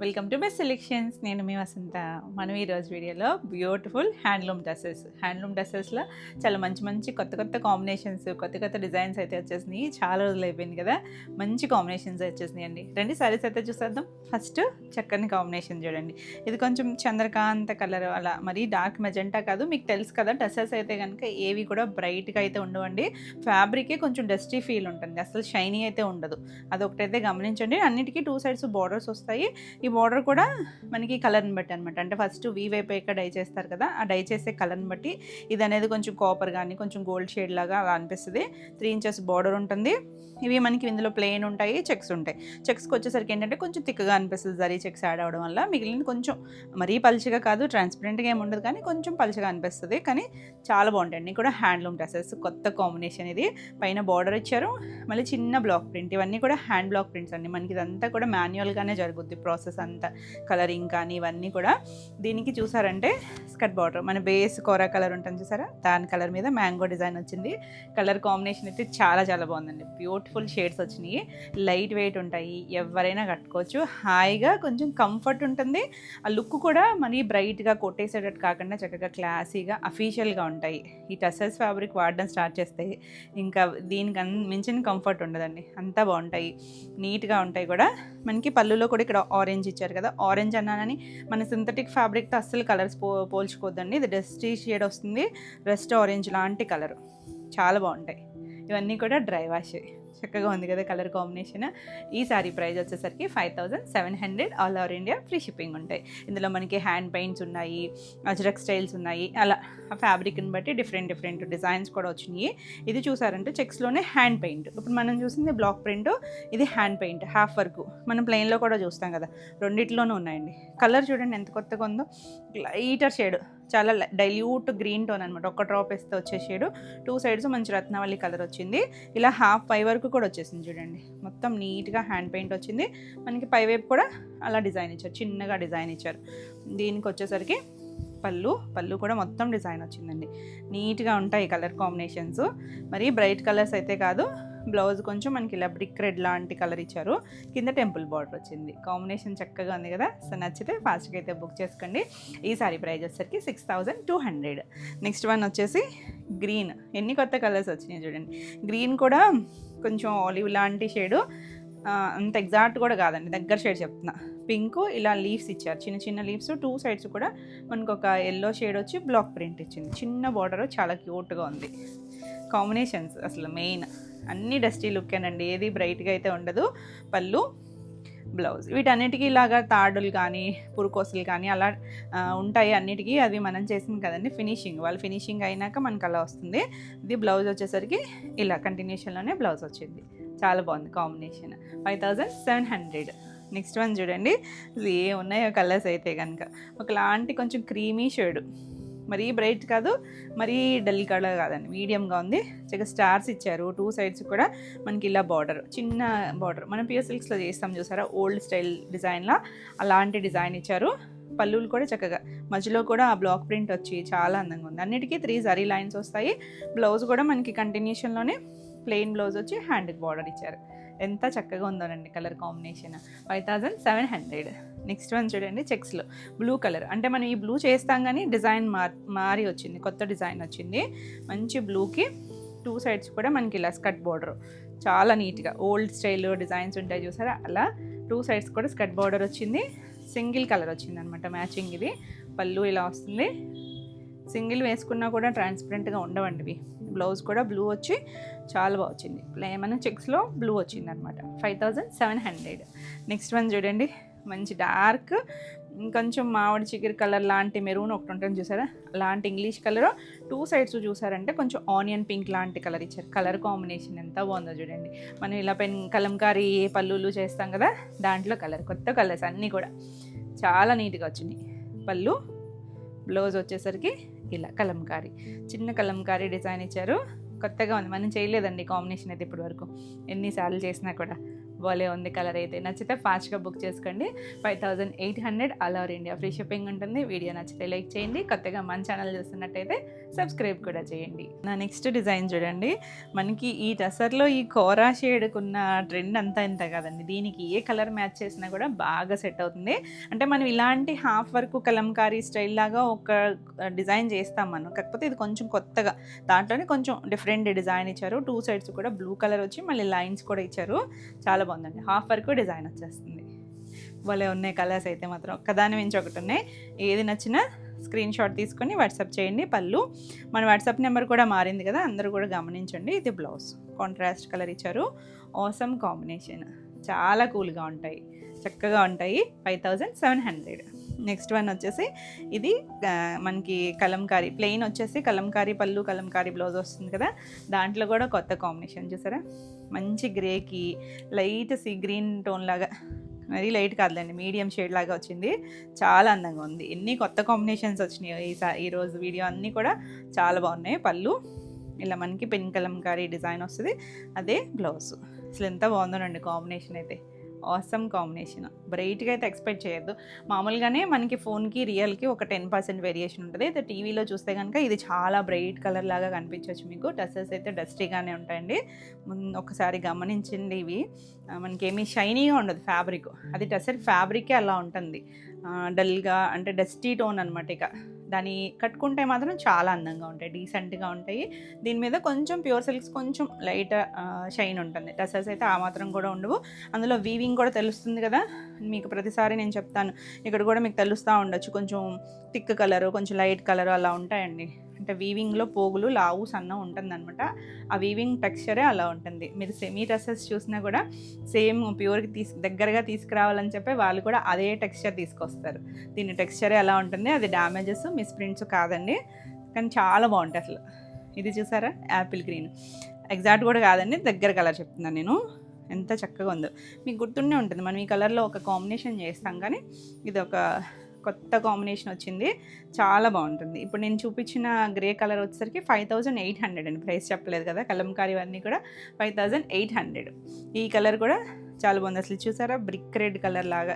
Welcome to best selections. నేను మీ వసంత. మనం ఈరోజు వీడియోలో బ్యూటిఫుల్ హ్యాండ్లూమ్ డ్రెస్సెస్లో చాలా మంచి కొత్త కాంబినేషన్స్, కొత్త డిజైన్స్ అయితే వచ్చేసినాయి. చాలా రోజులు అయిపోయింది కదా, మంచి కాంబినేషన్స్ వచ్చేసినాయి అండి. రెండు సారీస్ అయితే చూసేద్దాం. ఫస్ట్ చక్కని కాంబినేషన్ చూడండి. ఇది కొంచెం చంద్రకాంత కలర్, అలా మరీ డార్క్ మెజెంటా కాదు. మీకు తెలుసు కదా డ్రెస్సెస్ అయితే కనుక ఏవి కూడా బ్రైట్గా అయితే ఉండవండి. ఫ్యాబ్రికే కొంచెం డస్టీ ఫీల్ ఉంటుంది, అసలు షైనీ అయితే ఉండదు. అదొకటైతే గమనించండి. అన్నిటికీ 2 sides బార్డర్స్ వస్తాయి. ఈ బార్డర్ కూడా మనకి కలర్ని బట్టి అనమాట. అంటే ఫస్ట్ వీ వైపు ఇక్కడ డై చేస్తారు కదా, ఆ డై చేసే కలర్ని బట్టి ఇది అనేది కొంచెం కాపర్ కానీ కొంచెం గోల్డ్ షేడ్ లాగా అలా అనిపిస్తుంది. 3 inches బార్డర్ ఉంటుంది. ఇవి మనకి ఇందులో ప్లెయిన్ ఉంటాయి, చెక్స్ ఉంటాయి. చెక్స్కి వచ్చేసరికి ఏంటంటే కొంచెం థిక్గా అనిపిస్తుంది జరీ చెక్స్ యాడ్ అవ్వడం వల్ల. మిగిలిన కొంచెం మరీ పలుచగా కాదు, ట్రాన్స్పరెంట్గా ఏమి ఉండదు, కానీ కొంచెం పలుచగా అనిపిస్తుంది. కానీ చాలా బాగుంటాయండి. కూడా హ్యాండ్లూమ్ డ్రెస్సెస్, కొత్త కాంబినేషన్. ఇది పైన బార్డర్ ఇచ్చారు, మళ్ళీ చిన్న బ్లాక్ ప్రింట్. ఇవన్నీ కూడా హ్యాండ్ బ్లాక్ ప్రింట్స్ అండి. మనకి ఇదంతా కూడా మాన్యువల్గానే జరుగుద్ది ప్రాసెస్ అంతా. కలరింగ్ కానీ ఇవన్నీ కూడా. దీనికి చూసారంటే స్కర్ట్ బార్డర్, మన బేస్ కోరా కలర్ ఉంటుంది చూసారా, దాని కలర్ మీద మ్యాంగో డిజైన్ వచ్చింది. కలర్ కాంబినేషన్ అయితే చాలా బాగుందండి. బ్యూటిఫుల్ షేడ్స్ వచ్చినాయి, లైట్ వెయిట్ ఉంటాయి, ఎవరైనా కట్టుకోవచ్చు. హాయిగా కొంచెం కంఫర్ట్ ఉంటుంది. ఆ లుక్ కూడా మరీ బ్రైట్గా కొట్టేసేటట్టు కాకుండా చక్కగా క్లాసీగా అఫీషియల్గా ఉంటాయి. ఈ టసల్స్ ఫ్యాబ్రిక్ వాడడం స్టార్ట్ చేస్తే ఇంకా దీనికి మించిన కంఫర్ట్ ఉండదండి. అంతా బాగుంటాయి, నీట్గా ఉంటాయి కూడా. మనకి పళ్ళులో కూడా ఇక్కడ ఆరెంజ్ ఇచ్చారు కదా, ఆరెంజ్ అన్నానని మన సింథటిక్ ఫ్యాబ్రిక్తో అస్సలు కలర్స్ పోల్చుకోవద్దండి. ఇది డస్టీ షేడ్ వస్తుంది, రెస్ట్ ఆరెంజ్ లాంటి కలర్. చాలా బాగుంటాయి. ఇవన్నీ కూడా డ్రై వాష్. చక్కగా ఉంది కదా కలర్ కాంబినేషన్. ఈ సారీ ప్రైస్ వచ్చేసరికి 5700. All over India free shipping ఉంటాయి. ఇందులో మనకి హ్యాండ్ పెయింట్స్ ఉన్నాయి, అజ్రక్ స్టైల్స్ ఉన్నాయి. అలా ఆ ఫ్యాబ్రిక్ని బట్టి డిఫరెంట్ డిజైన్స్ కూడా వచ్చినాయి. ఇది చూసారంటే చెక్స్లోనే హ్యాండ్ పెయింట్. ఇప్పుడు మనం చూసింది బ్లాక్ ప్రింట్, ఇది హ్యాండ్ పెయింట్ హాఫ్ వరకు. మనం ప్లెయిన్లో కూడా చూస్తాం కదా, రెండిట్లోనూ ఉన్నాయండి. కలర్ చూడండి ఎంత కొత్తగా ఉందో. లైటర్ షేడ్, చాలా డైల్యూట్ గ్రీన్ టోన్ అనమాట. ఒక డ్రాప్ వేస్తే వచ్చే షేడు. 2 sides మంచి రత్నవల్లి కలర్ వచ్చింది. ఇలా హాఫ్ పై వరకు కూడా వచ్చేసింది చూడండి. మొత్తం నీట్గా హ్యాండ్ పెయింట్ వచ్చింది. మనకి పై వైపు కూడా అలా డిజైన్ ఇచ్చారు, చిన్నగా డిజైన్ ఇచ్చారు. దీనికి వచ్చేసరికి పళ్ళు కూడా మొత్తం డిజైన్ వచ్చిందండి. నీట్గా ఉంటాయి కలర్ కాంబినేషన్స్. మరీ బ్రైట్ కలర్స్ అయితే కాదు. బ్లౌజ్ కొంచెం మనకి ఇలా బ్రిక్ రెడ్ లాంటి కలర్ ఇచ్చారు. కింద టెంపుల్ బార్డర్ వచ్చింది. కాంబినేషన్ చక్కగా ఉంది కదా. సో నచ్చితే ఫాస్ట్గా అయితే బుక్ చేసుకోండి. ఈ సారీ ప్రైస్ వచ్చేసరికి 6200. నెక్స్ట్ వన్ వచ్చేసి గ్రీన్. ఎన్ని కొత్త కలర్స్ వచ్చినాయి చూడండి. గ్రీన్ కూడా కొంచెం ఆలివ్ లాంటి షేడు, అంత ఎగ్జాక్ట్ కూడా కాదండి, దగ్గర షేడ్ చెప్తున్నా. పింక్ ఇలా లీవ్స్ ఇచ్చారు, చిన్న లీవ్స్. 2 sides కూడా మనకు ఒక ఎల్లో షేడ్ వచ్చి బ్లాక్ ప్రింట్ ఇచ్చింది. చిన్న బార్డర్, చాలా క్యూట్గా ఉంది. కాంబినేషన్స్ అసలు మెయిన్. అన్నీ డస్టీ లుక్కేనండి, ఏది బ్రైట్గా అయితే ఉండదు. పళ్ళు, బ్లౌజ్, వీటన్నిటికీ ఇలాగా తాడులు కానీ పురుకోసలు కానీ అలా ఉంటాయి అన్నిటికీ. అది మనం చేసింది కదండి ఫినిషింగ్. వాళ్ళు ఫినిషింగ్ అయినాక మనకు అలా వస్తుంది. ఇది బ్లౌజ్ వచ్చేసరికి ఇలా కంటిన్యూషన్లోనే బ్లౌజ్ వచ్చింది. చాలా బాగుంది కాంబినేషన్. 5700. నెక్స్ట్ వన్ చూడండి. ఇది ఏ ఉన్నాయో కలర్స్ అయితే కనుక ఒకలాంటి కొంచెం క్రీమీ షేడ్, మరీ బ్రైట్ కాదు, మరీ డల్ కలర్ కాదండి, మీడియంగా ఉంది. చక్కగా స్టార్స్ ఇచ్చారు 2 sides కూడా. మనకి ఇలా బార్డర్, చిన్న బార్డర్, మనం ప్యూర్ సిల్క్స్లో చేస్తాం చూసారా, ఓల్డ్ స్టైల్ డిజైన్లా అలాంటి డిజైన్ ఇచ్చారు. పళ్ళులు కూడా చక్కగా మధ్యలో కూడా ఆ బ్లాక్ ప్రింట్ వచ్చి చాలా అందంగా ఉంది. అన్నిటికీ 3 జరీ లైన్స్ వస్తాయి. బ్లౌజ్ కూడా మనకి కంటిన్యూషన్లోనే ప్లెయిన్ బ్లౌజ్ వచ్చి హ్యాండ్కి బార్డర్ ఇచ్చారు. ఎంత చక్కగా ఉందోనండి కలర్ కాంబినేషన్. 5700. నెక్స్ట్ వన్ చూడండి, చెక్స్లో బ్లూ కలర్. అంటే మనం ఈ బ్లూ చేస్తాం కానీ డిజైన్ మారి వచ్చింది, కొత్త డిజైన్ వచ్చింది. మంచి బ్లూకి 2 sides కూడా మనకి ఇలా స్కర్ట్ బార్డర్, చాలా నీట్గా ఓల్డ్ స్టైల్ డిజైన్స్ ఉంటాయి చూసారా, అలా 2 sides కూడా స్కర్ట్ బార్డర్ వచ్చింది. సింగిల్ కలర్ వచ్చింది అనమాట మ్యాచింగ్. ఇది పళ్ళు ఇలా వస్తుంది. సింగిల్ వేసుకున్నా కూడా ట్రాన్స్పరెంట్గా ఉండవండి ఇవి. బ్లౌజ్ కూడా బ్లూ వచ్చి చాలా బాగా వచ్చింది. మన చెక్స్లో బ్లూ వచ్చింది అనమాట. 5700. నెక్స్ట్ వన్ చూడండి, మంచి డార్క్, ఇంకొంచెం మామిడి చిగురు కలర్ లాంటి మెరూన్ ఒకటి ఉంటుంది చూసారా, అలాంటి ఇంగ్లీష్ కలర్. 2 sides చూసారంటే కొంచెం ఆనియన్ పింక్ లాంటి కలర్ ఇచ్చారు. కలర్ కాంబినేషన్ ఎంత బాగుందో చూడండి. మనం ఇలా కలంకారీ పళ్ళులు చేస్తాం కదా, దాంట్లో కలర్, కొత్త కలర్స్ అన్నీ కూడా చాలా నీట్గా వచ్చినాయి. పళ్ళు, బ్లౌజ్ వచ్చేసరికి ఇలా కలంకారీ, చిన్న కలంకారీ డిజైన్ ఇచ్చారు. కొత్తగా ఉంది, మనం చేయలేదండి కాంబినేషన్ అయితే ఇప్పటి వరకు. ఎన్నిసార్లు చేసినా కూడా భలే ఉంది కలర్ అయితే. నచ్చితే ఫాస్ట్గా బుక్ చేసుకోండి. 5800 all over India free shipping ఉంటుంది. వీడియో నచ్చితే లైక్ చేయండి. కొత్తగా మన ఛానల్ చూస్తున్నట్టయితే సబ్స్క్రైబ్ కూడా చేయండి. నా నెక్స్ట్ డిజైన్ చూడండి. మనకి ఈ టసర్లో ఈ కోరా షేడ్కున్న ట్రెండ్ అంతా ఇంత కదండి. దీనికి ఏ కలర్ మ్యాచ్ చేసినా కూడా బాగా సెట్ అవుతుంది. అంటే మనం ఇలాంటి హాఫ్ వర్క్ కలంకారీ స్టైల్ లాగా ఒక డిజైన్ చేస్తాం మనం. కాకపోతే ఇది కొంచెం కొత్తగా, దాంట్లోనే కొంచెం డిఫరెంట్ డిజైన్ ఇచ్చారు. 2 సైడ్స్ కూడా బ్లూ కలర్ వచ్చి మళ్ళీ లైన్స్ కూడా ఇచ్చారు. చాలా బాగుందండి. హాఫ్ వర్క్ డిజైన్ వచ్చేస్తుంది. భలే ఉన్నాయి కలర్స్ అయితే మాత్రం. ఒక్కదాని మించి ఒకటి ఉన్నాయి. ఏది నచ్చినా స్క్రీన్ షాట్ తీసుకొని వాట్సాప్ చేయండి. పళ్ళు మన వాట్సాప్ నెంబర్ కూడా మారింది కదా, అందరూ కూడా గమనించండి. ఇది బ్లౌజ్ కాంట్రాస్ట్ కలర్ ఇచ్చారు. ఆసమ్ కాంబినేషన్, చాలా కూల్గా ఉంటాయి, చక్కగా ఉంటాయి. 5700. నెక్స్ట్ వన్ వచ్చేసి ఇది మనకి కలంకారీ ప్లెయిన్ వచ్చేసి కలంకారీ పళ్ళు, కలంకారీ బ్లౌజ్ వస్తుంది కదా, దాంట్లో కూడా కొత్త కాంబినేషన్ చూసారా. మంచి గ్రేకి లైట్ సీ గ్రీన్ టోన్ లాగా, మరీ లైట్ కాదులేండి, మీడియం షేడ్ లాగా వచ్చింది. చాలా అందంగా ఉంది. ఎన్ని కొత్త కాంబినేషన్స్ వచ్చినాయి ఈరోజు వీడియో అన్నీ కూడా చాలా బాగున్నాయి. పళ్ళు ఇలా మనకి పెన్ కలంకారీ డిజైన్ వస్తుంది, అదే బ్లౌజ్. అసలు ఎంత బాగుందోనండి కాంబినేషన్ అయితే. Awesome combination. బ్రైట్గా అయితే ఎక్స్పెక్ట్ చేయొద్దు. మామూలుగానే మనకి ఫోన్కి రియల్కి ఒక 10% వేరియేషన్ ఉంటుంది. అయితే టీవీలో చూస్తే కనుక ఇది చాలా బ్రైట్ కలర్ లాగా కనిపించవచ్చు మీకు. టసర్స్ అయితే డస్టీగానే ఉంటాయండి. ఒకసారి గమనించండి. ఇవి మనకేమీ షైనీగా ఉండదు ఫ్యాబ్రిక్. అది టసర్ ఫ్యాబ్రికే అలా ఉంటుంది, డల్గా అంటే డస్టీ టోన్ అనమాట. ఇక దాన్ని కట్టుకుంటే మాత్రం చాలా అందంగా ఉంటాయి, డీసెంట్గా ఉంటాయి. దీని మీద కొంచెం ప్యూర్ సిల్క్స్ కొంచెం లైట్ షైన్ ఉంటుంది. టసర్స్ అయితే ఆ మాత్రం కూడా ఉండవు. అందులో వీవింగ్ కూడా తెలుస్తుంది కదా మీకు. ప్రతిసారి నేను చెప్తాను, ఇక్కడ కూడా మీకు తెలుస్తూ ఉండొచ్చు. కొంచెం థిక్ కలరు, కొంచెం లైట్ కలరు అలా ఉంటాయండి. అంటే వీవింగ్లో పోగులు లావు సన్నం ఉంటుందన్నమాట. ఆ వీవింగ్ టెక్స్చరే అలా ఉంటుంది. మీరు సెమీ డ్రెస్సెస్ చూసినా కూడా సేమ్ ప్యూర్కి దగ్గరగా తీసుకురావాలని చెప్పి వాళ్ళు కూడా అదే టెక్స్చర్ తీసుకొస్తారు. దీని టెక్స్చరే అలా ఉంటుంది. అది డ్యామేజెస్, మిస్ప్రింట్స్ కాదండి, కానీ చాలా బాగుంటాయి అసలు. ఇది చూసారా, యాపిల్ గ్రీన్ ఎగ్జాక్ట్ కూడా కాదండి, దగ్గర కలర్ చెప్తున్నాను నేను. ఎంత చక్కగా ఉందో మీకు గుర్తుండే ఉంటుంది. మనం ఈ కలర్లో ఒక కాంబినేషన్ చేస్తాం, కానీ ఇది ఒక కొత్త కాంబినేషన్ వచ్చింది, చాలా బాగుంటుంది. ఇప్పుడు నేను చూపించిన గ్రే కలర్ వచ్చేసరికి 5800 అండి. ప్రైస్ చెప్పలేదు కదా, కలంకారీ అన్నీ కూడా 5800. ఈ కలర్ కూడా చాలా బాగుంది. అసలు చూసారా, బ్రిక్ రెడ్ కలర్ లాగా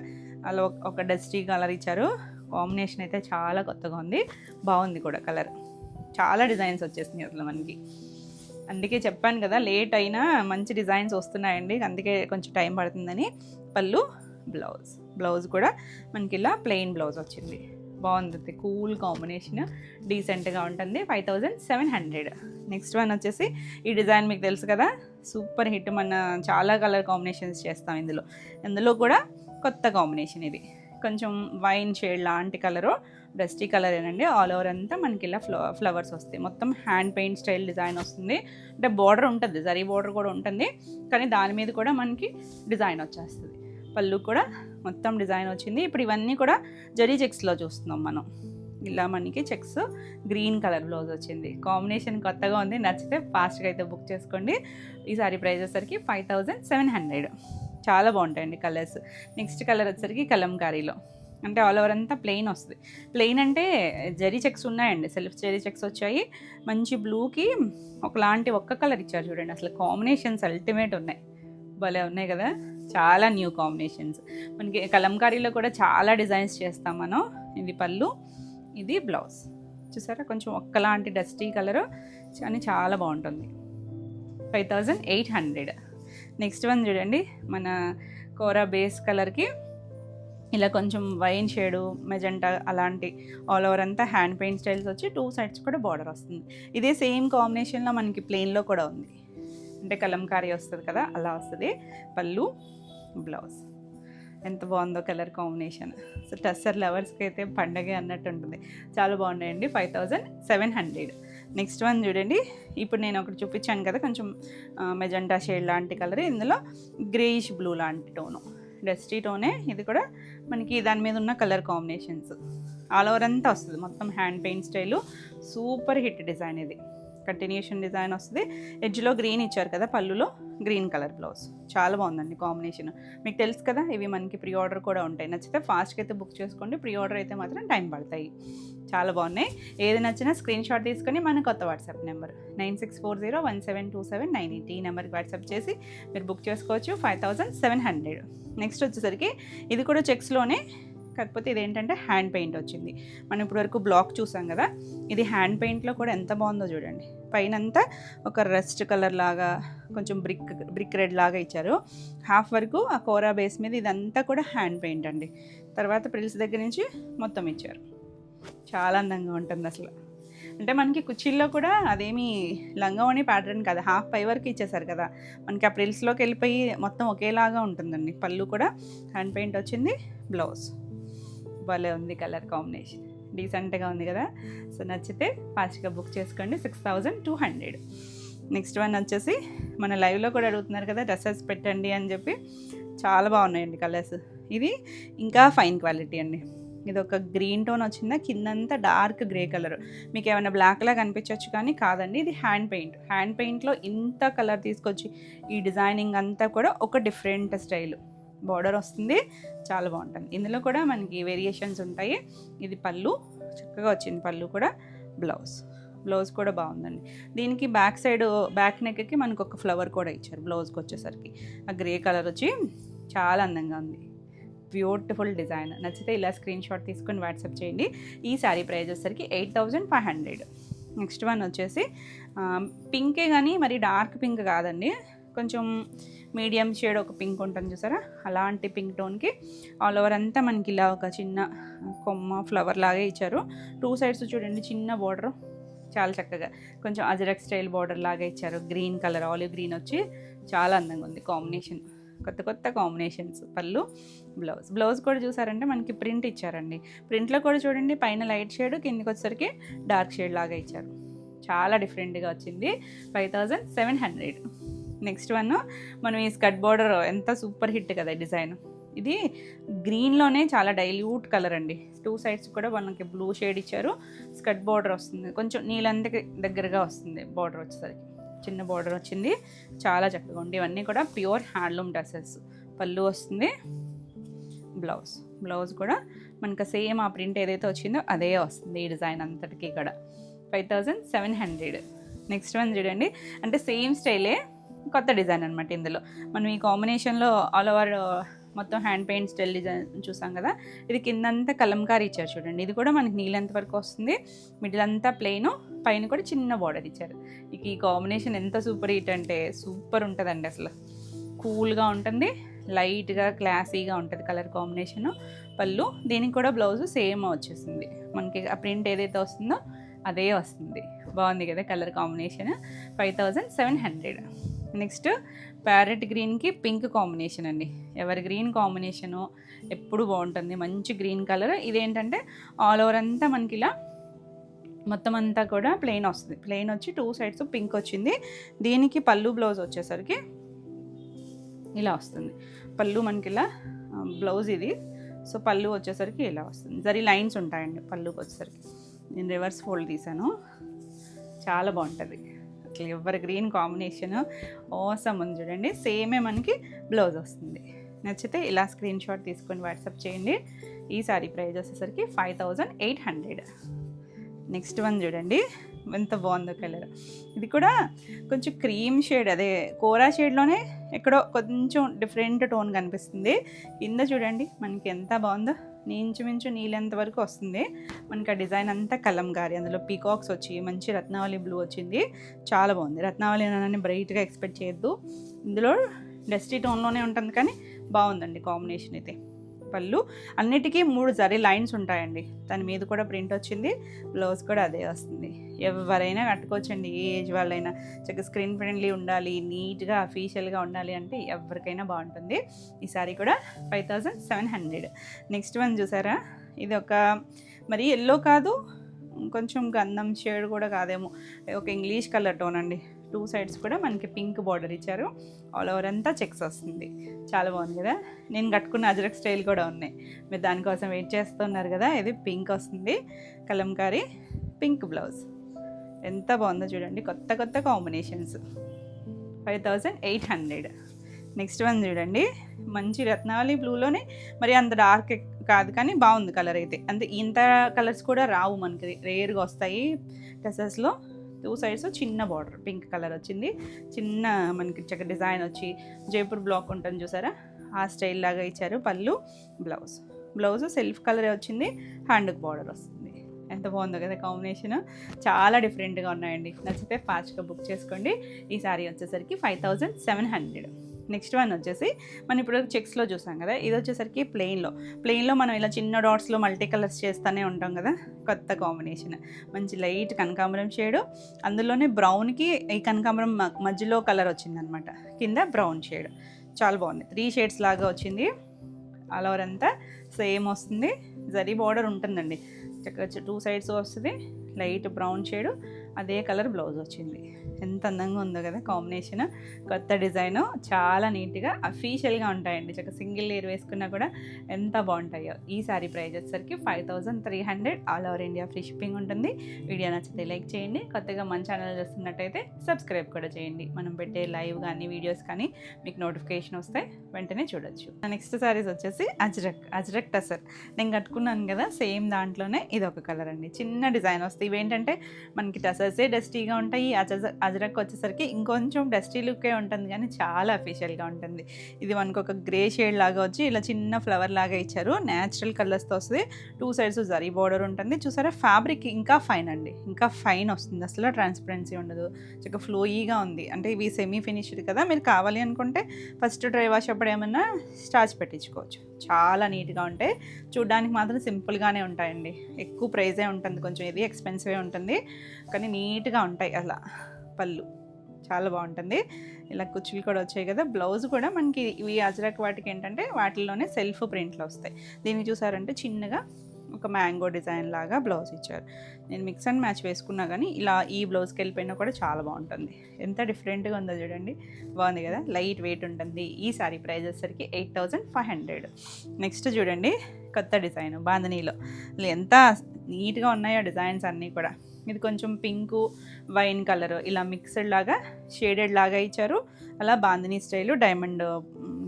అలా ఒక డస్టీ కలర్ ఇచ్చారు. కాంబినేషన్ అయితే చాలా కొత్తగా ఉంది, బాగుంది కూడా కలర్. చాలా డిజైన్స్ వచ్చేసినాయి అసలు మనకి. అందుకే చెప్పాను కదా, లేట్ అయినా మంచి డిజైన్స్ వస్తున్నాయండి, అందుకే కొంచెం టైం పడుతుందని. పళ్ళు బ్లౌజ్ కూడా మనకి ఇలా ప్లెయిన్ బ్లౌజ్ వచ్చింది, బాగుంది. కూల్ కాంబినేషన్, డీసెంట్గా ఉంటుంది. 5700. నెక్స్ట్ వన్ వచ్చేసి ఈ డిజైన్ మీకు తెలుసు కదా, సూపర్ హిట్. మన చాలా కలర్ కాంబినేషన్స్ చేస్తాం ఇందులో కూడా కొత్త కాంబినేషన్. ఇది కొంచెం వైన్ షేడ్ లాంటి కలరు, డస్టీ కలర్ ఏనండి. ఆల్ ఓవర్ అంతా మనకి ఇలా ఫ్లవర్స్ వస్తాయి. మొత్తం హ్యాండ్ పెయింట్ స్టైల్ డిజైన్ వస్తుంది. అంటే బార్డర్ ఉంటుంది, జరీ బార్డర్ కూడా ఉంటుంది, కానీ దాని మీద కూడా మనకి డిజైన్ వచ్చేస్తుంది. పళ్ళు కూడా మొత్తం డిజైన్ వచ్చింది. ఇప్పుడు ఇవన్నీ కూడా జరీ చెక్స్లో చూస్తున్నాం మనం. ఇలా మనకి చెక్స్, గ్రీన్ కలర్ బ్లౌజ్ వచ్చింది. కాంబినేషన్ కొత్తగా ఉంది, నచ్చితే ఫాస్ట్గా అయితే బుక్ చేసుకోండి. ఈ సారీ ప్రైస్ వచ్చేసరికి 5700. చాలా బాగుంటాయండి కలర్స్. నెక్స్ట్ కలర్ వచ్చేసరికి కలంకారీలో, అంటే ఆల్ ఓవర్ అంతా ప్లెయిన్ వస్తుంది. ప్లెయిన్ అంటే జరీ చెక్స్ ఉన్నాయండి, సెల్ఫ్ జరీ చెక్స్ వచ్చాయి. మంచి బ్లూకి ఒకలాంటి ఒక్క కలర్ ఇచ్చారు చూడండి. అసలు కాంబినేషన్స్ అల్టిమేట్ ఉన్నాయి, భలే ఉన్నాయి కదా. చాలా న్యూ కాంబినేషన్స్. మనకి కలంకారీలో కూడా చాలా డిజైన్స్ చేస్తాం మనం. ఇది పళ్ళు, ఇది బ్లౌజ్. చూసారా, కొంచెం ఒక్కలాంటి డస్టీ కలరు కానీ చాలా బాగుంటుంది. 5800. నెక్స్ట్ వన్ చూడండి, మన కోరా బేస్ కలర్కి ఇలా కొంచెం వైన్ షేడు, మెజెంటా అలాంటి ఆల్ ఓవర్ అంతా హ్యాండ్ పెయింట్ స్టైల్స్ వచ్చి 2 సైడ్స్ కూడా బార్డర్ వస్తుంది. ఇదే సేమ్ కాంబినేషన్లో మనకి ప్లెయిన్లో కూడా ఉంది, అంటే కలంకారీ వస్తుంది కదా అలా వస్తుంది. పళ్ళు బ్లౌజ్. ఎంత బాగుందో కలర్ కాంబినేషన్. సో టస్సర్ లవర్స్కి అయితే పండగే అన్నట్టు ఉంటుంది. చాలా బాగున్నాయండి. 5700. నెక్స్ట్ వన్ చూడండి, ఇప్పుడు నేను ఒకటి చూపించాను కదా, కొంచెం మెజెంటా షేడ్ లాంటి కలర్. ఇందులో గ్రేయిష్ బ్లూ లాంటి టోను, డస్టీ టోనే. ఇది కూడా మనకి దాని మీద ఉన్న కలర్ కాంబినేషన్స్ ఆల్ ఓవర్ అంతా వస్తుంది. మొత్తం hand paint style, super hit design. ఇది కంటిన్యూషన్ డిజైన్ వస్తుంది. ఎడ్జ్లో గ్రీన్ ఇచ్చారు కదా పళ్ళులో, గ్రీన్ కలర్ బ్లౌజ్. చాలా బాగుందండి కాంబినేషన్. మీకు తెలుసు కదా, ఇవి మనకి ప్రీ ఆర్డర్ కూడా ఉంటాయి. నచ్చితే ఫాస్ట్గా అయితే బుక్ చేసుకోండి. ప్రీ ఆర్డర్ అయితే మాత్రం టైం పడతాయి. చాలా బాగున్నాయి. ఏది నచ్చినా స్క్రీన్ షాట్ తీసుకొని మన కొత్త వాట్సాప్ నెంబర్ 9640172798 ఈ నెంబర్కి వాట్సాప్ చేసి మీరు బుక్ చేసుకోవచ్చు. 5700. నెక్స్ట్ వచ్చేసరికి ఇది కూడా చెక్స్లోనే, కాకపోతే ఇదేంటంటే హ్యాండ్ పెయింట్ వచ్చింది. మనం ఇప్పటివరకు బ్లాక్ చూసాం కదా, ఇది హ్యాండ్ పెయింట్లో కూడా ఎంత బాగుందో చూడండి. పైనంతా ఒక రస్ట్ కలర్ లాగా కొంచెం బ్రిక్ రెడ్ లాగా ఇచ్చారు. హాఫ్ వరకు ఆ కోరా బేస్ మీద ఇదంతా కూడా హ్యాండ్ పెయింట్ అండి. తర్వాత ప్రిల్స్ దగ్గర నుంచి మొత్తం ఇచ్చారు. చాలా అందంగా ఉంటుంది అసలు. అంటే మనకి కుర్చీల్లో కూడా అదేమి లంగావణి ప్యాటర్న్ కదా, హాఫ్ పై వరకు ఇచ్చేసారు కదా, మనకి ఆ ప్రిల్స్లోకి వెళ్ళిపోయి మొత్తం ఒకేలాగా ఉంటుందండి. పళ్ళు కూడా హ్యాండ్ పెయింట్ వచ్చింది. బ్లౌజ్ భలే ఉంది. కలర్ కాంబినేషన్ డీసెంట్గా ఉంది కదా. సో నచ్చితే ఫాస్ట్గా బుక్ చేసుకోండి. 6200. నెక్స్ట్ వన్ వచ్చేసి మన లైవ్లో కూడా అడుగుతున్నారు కదా డ్రెస్సెస్ పెట్టండి అని చెప్పి. చాలా బాగున్నాయండి కలర్స్. ఇది ఇంకా ఫైన్ క్వాలిటీ అండి. ఇది ఒక గ్రీన్ టోన్ వచ్చిందా, కిందంతా డార్క్ గ్రే కలర్. మీకు ఏమైనా బ్లాక్లా కనిపించవచ్చు కానీ కాదండి, ఇది హ్యాండ్ పెయింట్. హ్యాండ్ పెయింట్లో ఇంత కలర్ తీసుకొచ్చి ఈ డిజైనింగ్ అంతా కూడా ఒక డిఫరెంట్ స్టైల్. బార్డర్ వస్తుంది, చాలా బాగుంటుంది. ఇందులో కూడా మనకి వేరియేషన్స్ ఉంటాయి. ఇది పళ్ళు చక్కగా వచ్చింది. పళ్ళు కూడా బ్లౌజ్ కూడా బాగుందండి. దీనికి బ్యాక్ సైడ్ బ్యాక్ నెక్కి మనకు ఒక ఫ్లవర్ కూడా ఇచ్చారు. బ్లౌజ్కి వచ్చేసరికి ఆ గ్రే కలర్ వచ్చి చాలా అందంగా ఉంది. Beautiful design. నచ్చితే ఇలా స్క్రీన్ షాట్ తీసుకొని వాట్సాప్ చేయండి. ఈ శారీ ప్రైస్ వచ్చేసరికి 8500. నెక్స్ట్ వన్ వచ్చేసి పింకే కానీ మరి డార్క్ పింక్ కాదండి, కొంచెం మీడియం షేడ్ ఒక పింక్ ఉంటుంది చూసారా, అలాంటి పింక్ టోన్కి ఆల్ ఓవర్ అంతా మనకి ఇలా ఒక చిన్న కొమ్మ ఫ్లవర్ లాగే ఇచ్చారు. 2 సైడ్స్ చూడండి చిన్న బార్డర్, చాలా చక్కగా కొంచెం అజరక్ స్టైల్ బార్డర్ లాగా ఇచ్చారు. గ్రీన్ కలర్, ఆలివ్ గ్రీన్ వచ్చి చాలా అందంగా ఉంది కాంబినేషన్. కొత్త కాంబినేషన్స్. పళ్ళు బ్లౌజ్ కూడా చూసారంటే మనకి ప్రింట్ ఇచ్చారండి. ప్రింట్లో కూడా చూడండి పైన లైట్ షేడ్, కిందకి వచ్చేసరికి డార్క్ షేడ్ లాగా ఇచ్చారు. చాలా డిఫరెంట్గా వచ్చింది. 5700. నెక్స్ట్ వన్ మనం ఈ స్కర్ట్ బార్డర్ ఎంత సూపర్ హిట్ కదా డిజైన్. ఇది గ్రీన్లోనే చాలా డైల్యూట్ కలర్ అండి. 2 సైడ్స్ కూడా మనకి బ్లూ షేడ్ ఇచ్చారు. స్కర్ట్ బార్డర్ వస్తుంది, కొంచెం నీలంతకి దగ్గరగా వస్తుంది. బార్డర్ వచ్చేసరికి చిన్న బార్డర్ వచ్చింది. చాలా చక్కగా ఉంది. ఇవన్నీ కూడా ప్యూర్ హ్యాండ్లూమ్ డ్రెస్సెస్. పళ్ళు వస్తుంది, బ్లౌజ్ కూడా మనకు సేమ్ ఆ ప్రింట్ ఏదైతే వచ్చిందో అదే వస్తుంది. ఈ డిజైన్ అంతటికీ కూడా 5700. నెక్స్ట్ వన్ చూడండి, అంటే సేమ్ స్టైలే కొత్త డిజైన్ అనమాట. ఇందులో మనం ఈ కాంబినేషన్లో ఆల్ ఓవర్ మొత్తం హ్యాండ్ పెయింట్ స్టైల్ డిజైన్ చూసాం కదా, ఇది కిందంతా కలంకారీ ఇచ్చారు చూడండి. ఇది కూడా మనకి నీళ్ళంత వరకు వస్తుంది. మిడిల్ అంతా ప్లెయిన్, పైన కూడా చిన్న బార్డర్ ఇచ్చారు. ఇక ఈ కాంబినేషన్ ఎంత సూపర్ హిట్ అంటే సూపర్ ఉంటుందండి. అసలు కూల్గా ఉంటుంది, లైట్గా క్లాసీగా ఉంటుంది కలర్ కాంబినేషను. పళ్ళు, దీనికి కూడా బ్లౌజ్ సేమ్ వచ్చేసింది. మనకి ఆ ప్రింట్ ఏదైతే వస్తుందో అదే వస్తుంది. బాగుంది కదా కలర్ కాంబినేషన్. 5700. నెక్స్ట్ ప్యారెట్ గ్రీన్కి పింక్ కాంబినేషన్ అండి. ఎవరి గ్రీన్ కాంబినేషను ఎప్పుడు బాగుంటుంది. మంచి గ్రీన్ కలర్. ఇదేంటంటే ఆల్ ఓవర్ అంతా మనకి ఇలా మొత్తం అంతా కూడా ప్లెయిన్ వస్తుంది. ప్లెయిన్ వచ్చి 2 సైడ్స్ పింక్ వచ్చింది. దీనికి పళ్ళు బ్లౌజ్ వచ్చేసరికి ఇలా వస్తుంది. పళ్ళు మనకి ఇలా బ్లౌజ్ ఇది. సో పళ్ళు వచ్చేసరికి ఇలా వస్తుంది. జరీ లైన్స్ ఉంటాయండి పళ్ళుకి వచ్చేసరికి. నేను రివర్స్ ఫోల్డ్ తీసాను. చాలా బాగుంటుంది. అసలు ఎవరి గ్రీన్ కాంబినేషన్ ఓసం ఉంది చూడండి. సేమే మనకి బ్లౌజ్ వస్తుంది. నచ్చితే ఇలా స్క్రీన్ షాట్ తీసుకొని వాట్సాప్ చేయండి. ఈ సారీ ప్రైస్ వచ్చేసరికి 5800. నెక్స్ట్ వన్ చూడండి ఎంత బాగుందో కలర్. ఇది కూడా కొంచెం క్రీమ్ షేడ్, అదే కోరా షేడ్లోనే ఎక్కడో కొంచెం డిఫరెంట్ టోన్ కనిపిస్తుంది. కింద చూడండి మనకి ఎంత బాగుందో, ఇంచుమించు నీళ్ళంత వరకు వస్తుంది. మనకి ఆ డిజైన్ అంతా కలంకారీ, అందులో పీకాక్స్ వచ్చి మంచి రత్నావళి బ్లూ వచ్చింది. చాలా బాగుంది. రత్నావళి అని బ్రైట్గా ఎక్స్పెక్ట్ చేయొద్దు, ఇందులో డస్టీ టోన్లోనే ఉంటుంది కానీ బాగుందండి కాంబినేషన్ అయితే. పళ్ళు అన్నిటికీ 3 జరీ లైన్స్ ఉంటాయండి. దాని మీద కూడా ప్రింట్ వచ్చింది. బ్లౌజ్ కూడా అదే వస్తుంది. ఎవరైనా కట్టుకోవచ్చండి, ఏ ఏజ్ వాళ్ళైనా. చక్కగా స్క్రీన్ ఫ్రెండ్లీ ఉండాలి, నీట్గా అఫీషియల్గా ఉండాలి అంటే ఎవరికైనా బాగుంటుంది. ఈ సారీ కూడా 5700. నెక్స్ట్ వన్ చూసారా, ఇది ఒక మరి ఎల్లో కాదు, కొంచెం గంధం షేడ్ కూడా కాదేమో, ఒక ఇంగ్లీష్ కలర్ టోన్ అండి. 2 సైడ్స్ కూడా మనకి పింక్ బార్డర్ ఇచ్చారు. ఆల్ ఓవర్ అంతా చెక్స్ వస్తుంది. చాలా బాగుంది కదా. నేను కట్టుకున్న అజరక్ స్టైల్ కూడా ఉన్నాయి. మీరు దానికోసం వెయిట్ చేస్తున్నారు కదా. ఇది పింక్ వస్తుంది, కలంకారీ పింక్ బ్లౌజ్. ఎంత బాగుందో చూడండి. కొత్త కాంబినేషన్స్. 5800. నెక్స్ట్ వన్ చూడండి, మంచి రత్నావళి బ్లూలోనే మరి అంత డార్క్ కాదు కానీ బాగుంది కలర్ అయితే. అంటే ఇంత కలర్స్ కూడా రావు మనకి, రేర్గా వస్తాయి డ్రెస్సెస్లో. 2 సైడ్స్ చిన్న బార్డర్ పింక్ కలర్ వచ్చింది, చిన్న మనకి చక్క డిజైన్ వచ్చి జైపూర్ బ్లాక్ ఉంటుంది చూసారా, ఆ స్టైల్ లాగా ఇచ్చారు. పళ్ళు, బ్లౌజ్ సెల్ఫ్ కలరే వచ్చింది, హ్యాండ్కి బార్డర్ వస్తుంది. ఎంత బాగుందో కదా కాంబినేషన్, చాలా డిఫరెంట్గా ఉన్నాయండి. నచ్చితే ఫాస్ట్గా బుక్ చేసుకోండి. ఈ సారీ వచ్చేసరికి 5700. నెక్స్ట్ వన్ వచ్చేసి మనం ఇప్పుడు చెక్స్లో చూసాం కదా, ఇది వచ్చేసరికి ప్లెయిన్లో మనం ఇలా చిన్న డాట్స్లో మల్టీ కలర్స్ చేస్తూనే ఉంటాం కదా. కొత్త కాంబినేషన్, మంచి లైట్ కనకాంబరం షేడు, అందులోనే బ్రౌన్కి ఈ కనకాంబరం మధ్యలో కలర్ వచ్చిందనమాట, కింద బ్రౌన్ షేడ్. చాలా బాగుంది, 3 షేడ్స్ లాగా వచ్చింది. ఆల్ ఓవర్ అంతా సేమ్ వస్తుంది, జరీ బార్డర్ ఉంటుందండి చక్కగా 2 సైడ్స్ వస్తుంది. లైట్ బ్రౌన్ షేడు, అదే కలర్ బ్లౌజ్ వచ్చింది. ఎంత అందంగా ఉందో కదా కాంబినేషన్, కొత్త డిజైన్, చాలా నీట్గా అఫీషియల్గా ఉంటాయండి. చక్కగా సింగిల్ లేయర్ వేసుకున్నా కూడా ఎంత బాగుంటాయో. ఈ సారీ ప్రైస్ వచ్చేసరికి 5300. All over India free shipping ఉంటుంది. వీడియో నచ్చితే లైక్ చేయండి, కొత్తగా మన ఛానల్ చూస్తున్నట్టయితే సబ్స్క్రైబ్ కూడా చేయండి. మనం పెట్టే లైవ్ కానీ వీడియోస్ కానీ మీకు నోటిఫికేషన్ వస్తే వెంటనే చూడొచ్చు. నెక్స్ట్ సారీస్ వచ్చేసి అజ్రక్ టసర్. నేను కట్టుకున్నాను కదా సేమ్ దాంట్లోనే ఇది ఒక కలర్ అండి, చిన్న డిజైన్ వస్తాయి. ఇవేంటంటే మనకి టసర్సే డస్టీగా ఉంటాయి, అజ్రక్ వచ్చేసరికి ఇంకొంచెం డస్టీ లుక్కే ఉంటుంది కానీ చాలా అఫీషియల్గా ఉంటుంది. ఇది మనకు ఒక గ్రే షేడ్ లాగా వచ్చి ఇలా చిన్న ఫ్లవర్ లాగా ఇచ్చారు, న్యాచురల్ కలర్స్తో వస్తుంది. 2 సైడ్స్ జరీ బార్డర్ ఉంటుంది చూసారా. ఫ్యాబ్రిక్ ఇంకా ఫైన్ అండి, ఇంకా ఫైన్ వస్తుంది, అసలు ట్రాన్స్పరెన్సీ ఉండదు, చక్కగా ఫ్లోయీగా ఉంది. అంటే ఇవి సెమీ ఫినిష్డ్ కదా, మీరు కావాలి అనుకుంటే ఫస్ట్ డ్రై వాష్ అప్పుడు ఏమన్నా స్టార్చ్ పెట్టించుకోవచ్చు. చాలా నీట్గా ఉంటాయి, చూడ్డానికి మాత్రం సింపుల్గానే ఉంటాయండి. ఎక్కువ ప్రైజే ఉంటుంది, కొంచెం ఇది ఎక్స్పెన్సివే ఉంటుంది కానీ నీట్గా ఉంటాయి. అలా పళ్ళు చాలా బాగుంటుంది, ఇలా కుచ్చులు కూడా వచ్చాయి కదా. బ్లౌజ్ కూడా మనకి ఇవి అజ్రక్ వాటికి ఏంటంటే వాటిల్లోనే సెల్ఫ్ ప్రింట్లు వస్తాయి. దీన్ని చూసారంటే చిన్నగా ఒక మ్యాంగో డిజైన్ లాగా బ్లౌజ్ ఇచ్చారు. నేను మిక్స్ అండ్ మ్యాచ్ వేసుకున్నా కానీ ఇలా ఈ బ్లౌజ్కి వెళ్ళిపోయినా కూడా చాలా బాగుంటుంది. ఎంత డిఫరెంట్గా ఉందో చూడండి, బాగుంది కదా, లైట్ వెయిట్ ఉంటుంది. ఈ సారీ ప్రైస్ వచ్చేసరికి 8500. నెక్స్ట్ చూడండి, కొత్త డిజైన్ బాంధనీలో, ఎంత నీట్గా ఉన్నాయో డిజైన్స్ అన్నీ కూడా. ఇది కొంచెం పింకు వైన్ కలర్ ఇలా మిక్స్డ్ లాగా షేడెడ్ లాగా ఇచ్చారు. అలా బాంధనీ స్టైలు డైమండ్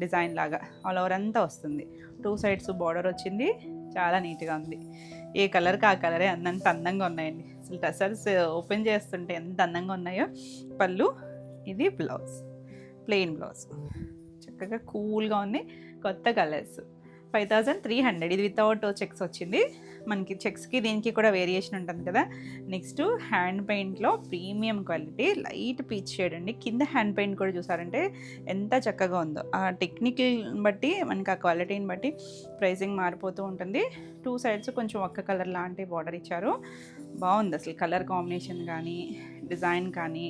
డిజైన్ లాగా ఆల్ ఓవర్ అంతా వస్తుంది. 2 సైడ్స్ బార్డర్ వచ్చింది, చాలా నీట్గా ఉంది. ఏ కలర్కి ఆ కలరే అంత అందంగా ఉన్నాయండి. అసలు టసర్స్ ఓపెన్ చేస్తుంటే ఎంత అందంగా ఉన్నాయో. పళ్ళు, ఇది బ్లౌజ్, ప్లెయిన్ బ్లౌజ్, చక్కగా కూల్గా ఉంది. కొత్త కలర్స్ 5300. ఇది వితౌట్ చెక్స్ వచ్చింది. మనకి చెక్స్కి దీనికి కూడా వేరియేషన్ ఉంటుంది కదా. నెక్స్ట్ హ్యాండ్ పెయింట్లో premium quality light peach shade అండి. కింద హ్యాండ్ పెయింట్ కూడా చూసారంటే ఎంత చక్కగా ఉందో. ఆ టెక్నికల్ బట్టి మనకి ఆ క్వాలిటీని బట్టి ప్రైసింగ్ మారిపోతూ ఉంటుంది. 2 సైడ్స్ కొంచెం ఒక్క కలర్ లాంటి బార్డర్ ఇచ్చారు, బాగుంది అసలు కలర్ కాంబినేషన్ కానీ డిజైన్ కానీ.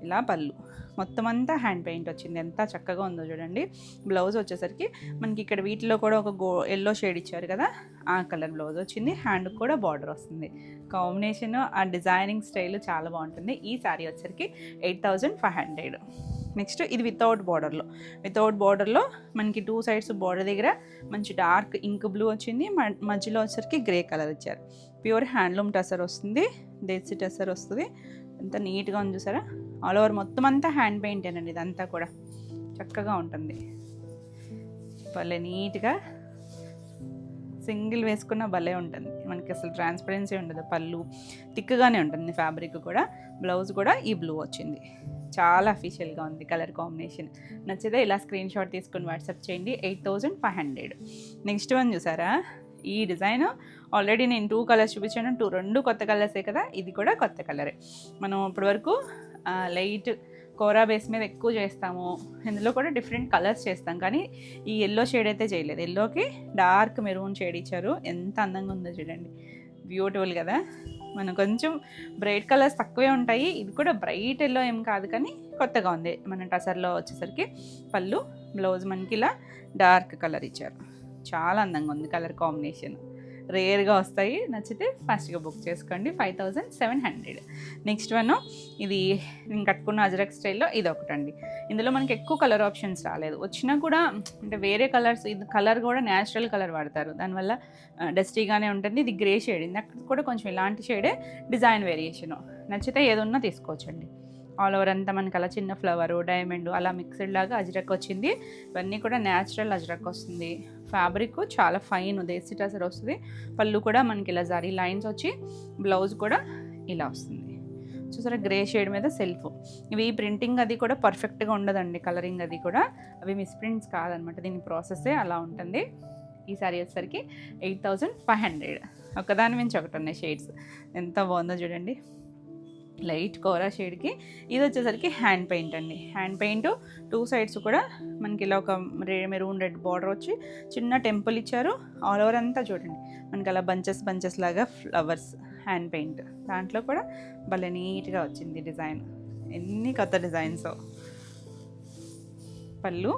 ఇలా పళ్ళు మొత్తం అంతా హ్యాండ్ పెయింట్ వచ్చింది, ఎంత చక్కగా ఉందో చూడండి. బ్లౌజ్ వచ్చేసరికి మనకి ఇక్కడ వీటిలో కూడా ఒక ఎల్లో షేడ్ ఇచ్చారు కదా, ఆ కలర్ బ్లౌజ్ వచ్చింది. హ్యాండ్కి కూడా బార్డర్ వస్తుంది. కాంబినేషన్ ఆ డిజైనింగ్ స్టైల్ చాలా బాగుంటుంది. ఈ సారీ వచ్చేసరికి 8500. నెక్స్ట్ ఇది వితౌట్ బార్డర్లో మనకి 2 సైడ్స్ బార్డర్ దగ్గర మంచి డార్క్ ఇంక్ బ్లూ వచ్చింది, మధ్యలో వచ్చేసరికి గ్రే కలర్ ఇచ్చారు. ప్యూర్ హ్యాండ్లూమ్ టసర్ వస్తుంది, దేశీ టసర్ వస్తుంది. ఎంత నీట్గా ఉంది చూసారా. ఆల్ ఓవర్ మొత్తం అంతా హ్యాండ్ పెయింటేనండి, ఇదంతా కూడా చక్కగా ఉంటుంది. భలే నీట్గా సింగిల్ వేసుకున్న భలే ఉంటుంది, మనకి అసలు ట్రాన్స్పరెన్సీ ఉండదు. పళ్ళు థిక్గానే ఉంటుంది, ఫ్యాబ్రిక్ కూడా. బ్లౌజ్ కూడా ఈ బ్లూ వచ్చింది, చాలా అఫీషియల్గా ఉంది కలర్ కాంబినేషన్. నచ్చితే ఇలా స్క్రీన్ షాట్ తీసుకుని వాట్సాప్ చేయండి. 8500. నెక్స్ట్ వన్ చూసారా, ఈ డిజైన్ ఆల్రెడీ నేను 2 కలర్స్ చూపించాను, 2 కొత్త కలర్సే కదా. ఇది కూడా కొత్త కలరే. మనం ఇప్పటివరకు లైట్ కోరా బేస్ మీద ఎక్కువ చేస్తాము, ఇందులో కూడా డిఫరెంట్ కలర్స్ చేస్తాం, కానీ ఈ ఎల్లో షేడ్ అయితే చేయలేదు. ఎల్లోకి డార్క్ మెరూన్ షేడ్ ఇచ్చారు, ఎంత అందంగా ఉందో చూడండి, బ్యూటిఫుల్ కదా. మనం కొంచెం బ్రైట్ కలర్స్ తక్కువే ఉంటాయి, ఇది కూడా బ్రైట్ ఎల్లో ఏం కాదు కానీ కొత్తగా ఉంది. మన టసర్లో వచ్చేసరికి పళ్ళు, బ్లౌజ్ మనకి ఇలా డార్క్ కలర్ ఇచ్చారు, చాలా అందంగా ఉంది కలర్ కాంబినేషన్. రేర్గా వస్తాయి, నచ్చితే ఫాస్ట్గా బుక్ చేసుకోండి. 5700. నెక్స్ట్ వన్ ఇది నేను కట్టుకున్న అజ్రక్ స్టైల్లో ఇది ఒకటండి. ఇందులో మనకి ఎక్కువ కలర్ ఆప్షన్స్ రాలేదు, వచ్చినా కూడా అంటే వేరే కలర్స్. ఇది కలర్ కూడా న్యాచురల్ కలర్ వాడతారు, దానివల్ల డస్టీగానే ఉంటుంది. ఇది గ్రే షేడ్, ఇందాక కూడా కొంచెం ఇలాంటి షేడే డిజైన్ వేరియేషను. నచ్చితే ఏదన్నా తీసుకోవచ్చండి. ఆల్ ఓవర్ అంతా మనకి అలా చిన్న ఫ్లవరు డైమండ్ అలా మిక్స్డ్ లాగా అజ్రక్ వచ్చింది. ఇవన్నీ కూడా న్యాచురల్ అజ్రక్ వస్తుంది. ఫ్యాబ్రిక్ చాలా ఫైన్ దేశీ టసర్ వస్తుంది. పళ్ళు కూడా మనకి ఇలా జరీ లైన్స్ వచ్చి బ్లౌజ్ కూడా ఇలా వస్తుంది. చూసారా గ్రే షేడ్ మీద సెల్ఫ్. ఇవి ప్రింటింగ్ అది కూడా పర్ఫెక్ట్గా ఉండదండి, కలరింగ్ అది కూడా అవి మిస్ప్రింట్స్ కాదనమాట, దీని ప్రాసెస్సే అలా ఉంటుంది. ఈ సారీ వచ్చేసరికి 8500. ఒకదాని మించి ఒకటి ఉన్నాయి షేడ్స్. ఎంత బాగుందో చూడండి, లైట్ కోరా షేడ్కి. ఇది వచ్చేసరికి హ్యాండ్ పెయింట్ అండి. హ్యాండ్ పెయింట్ 2 సైడ్స్ కూడా మనకి ఇలా ఒక మెరూన్ రెడ్ బార్డర్ వచ్చి చిన్న టెంపుల్ ఇచ్చారు. ఆల్ ఓవర్ అంతా చూడండి మనకి అలా బంచెస్ లాగా ఫ్లవర్స్. హ్యాండ్ పెయింట్ దాంట్లో కూడా భలే నీట్గా వచ్చింది డిజైన్. ఎన్ని కొత్త డిజైన్స్. పళ్ళు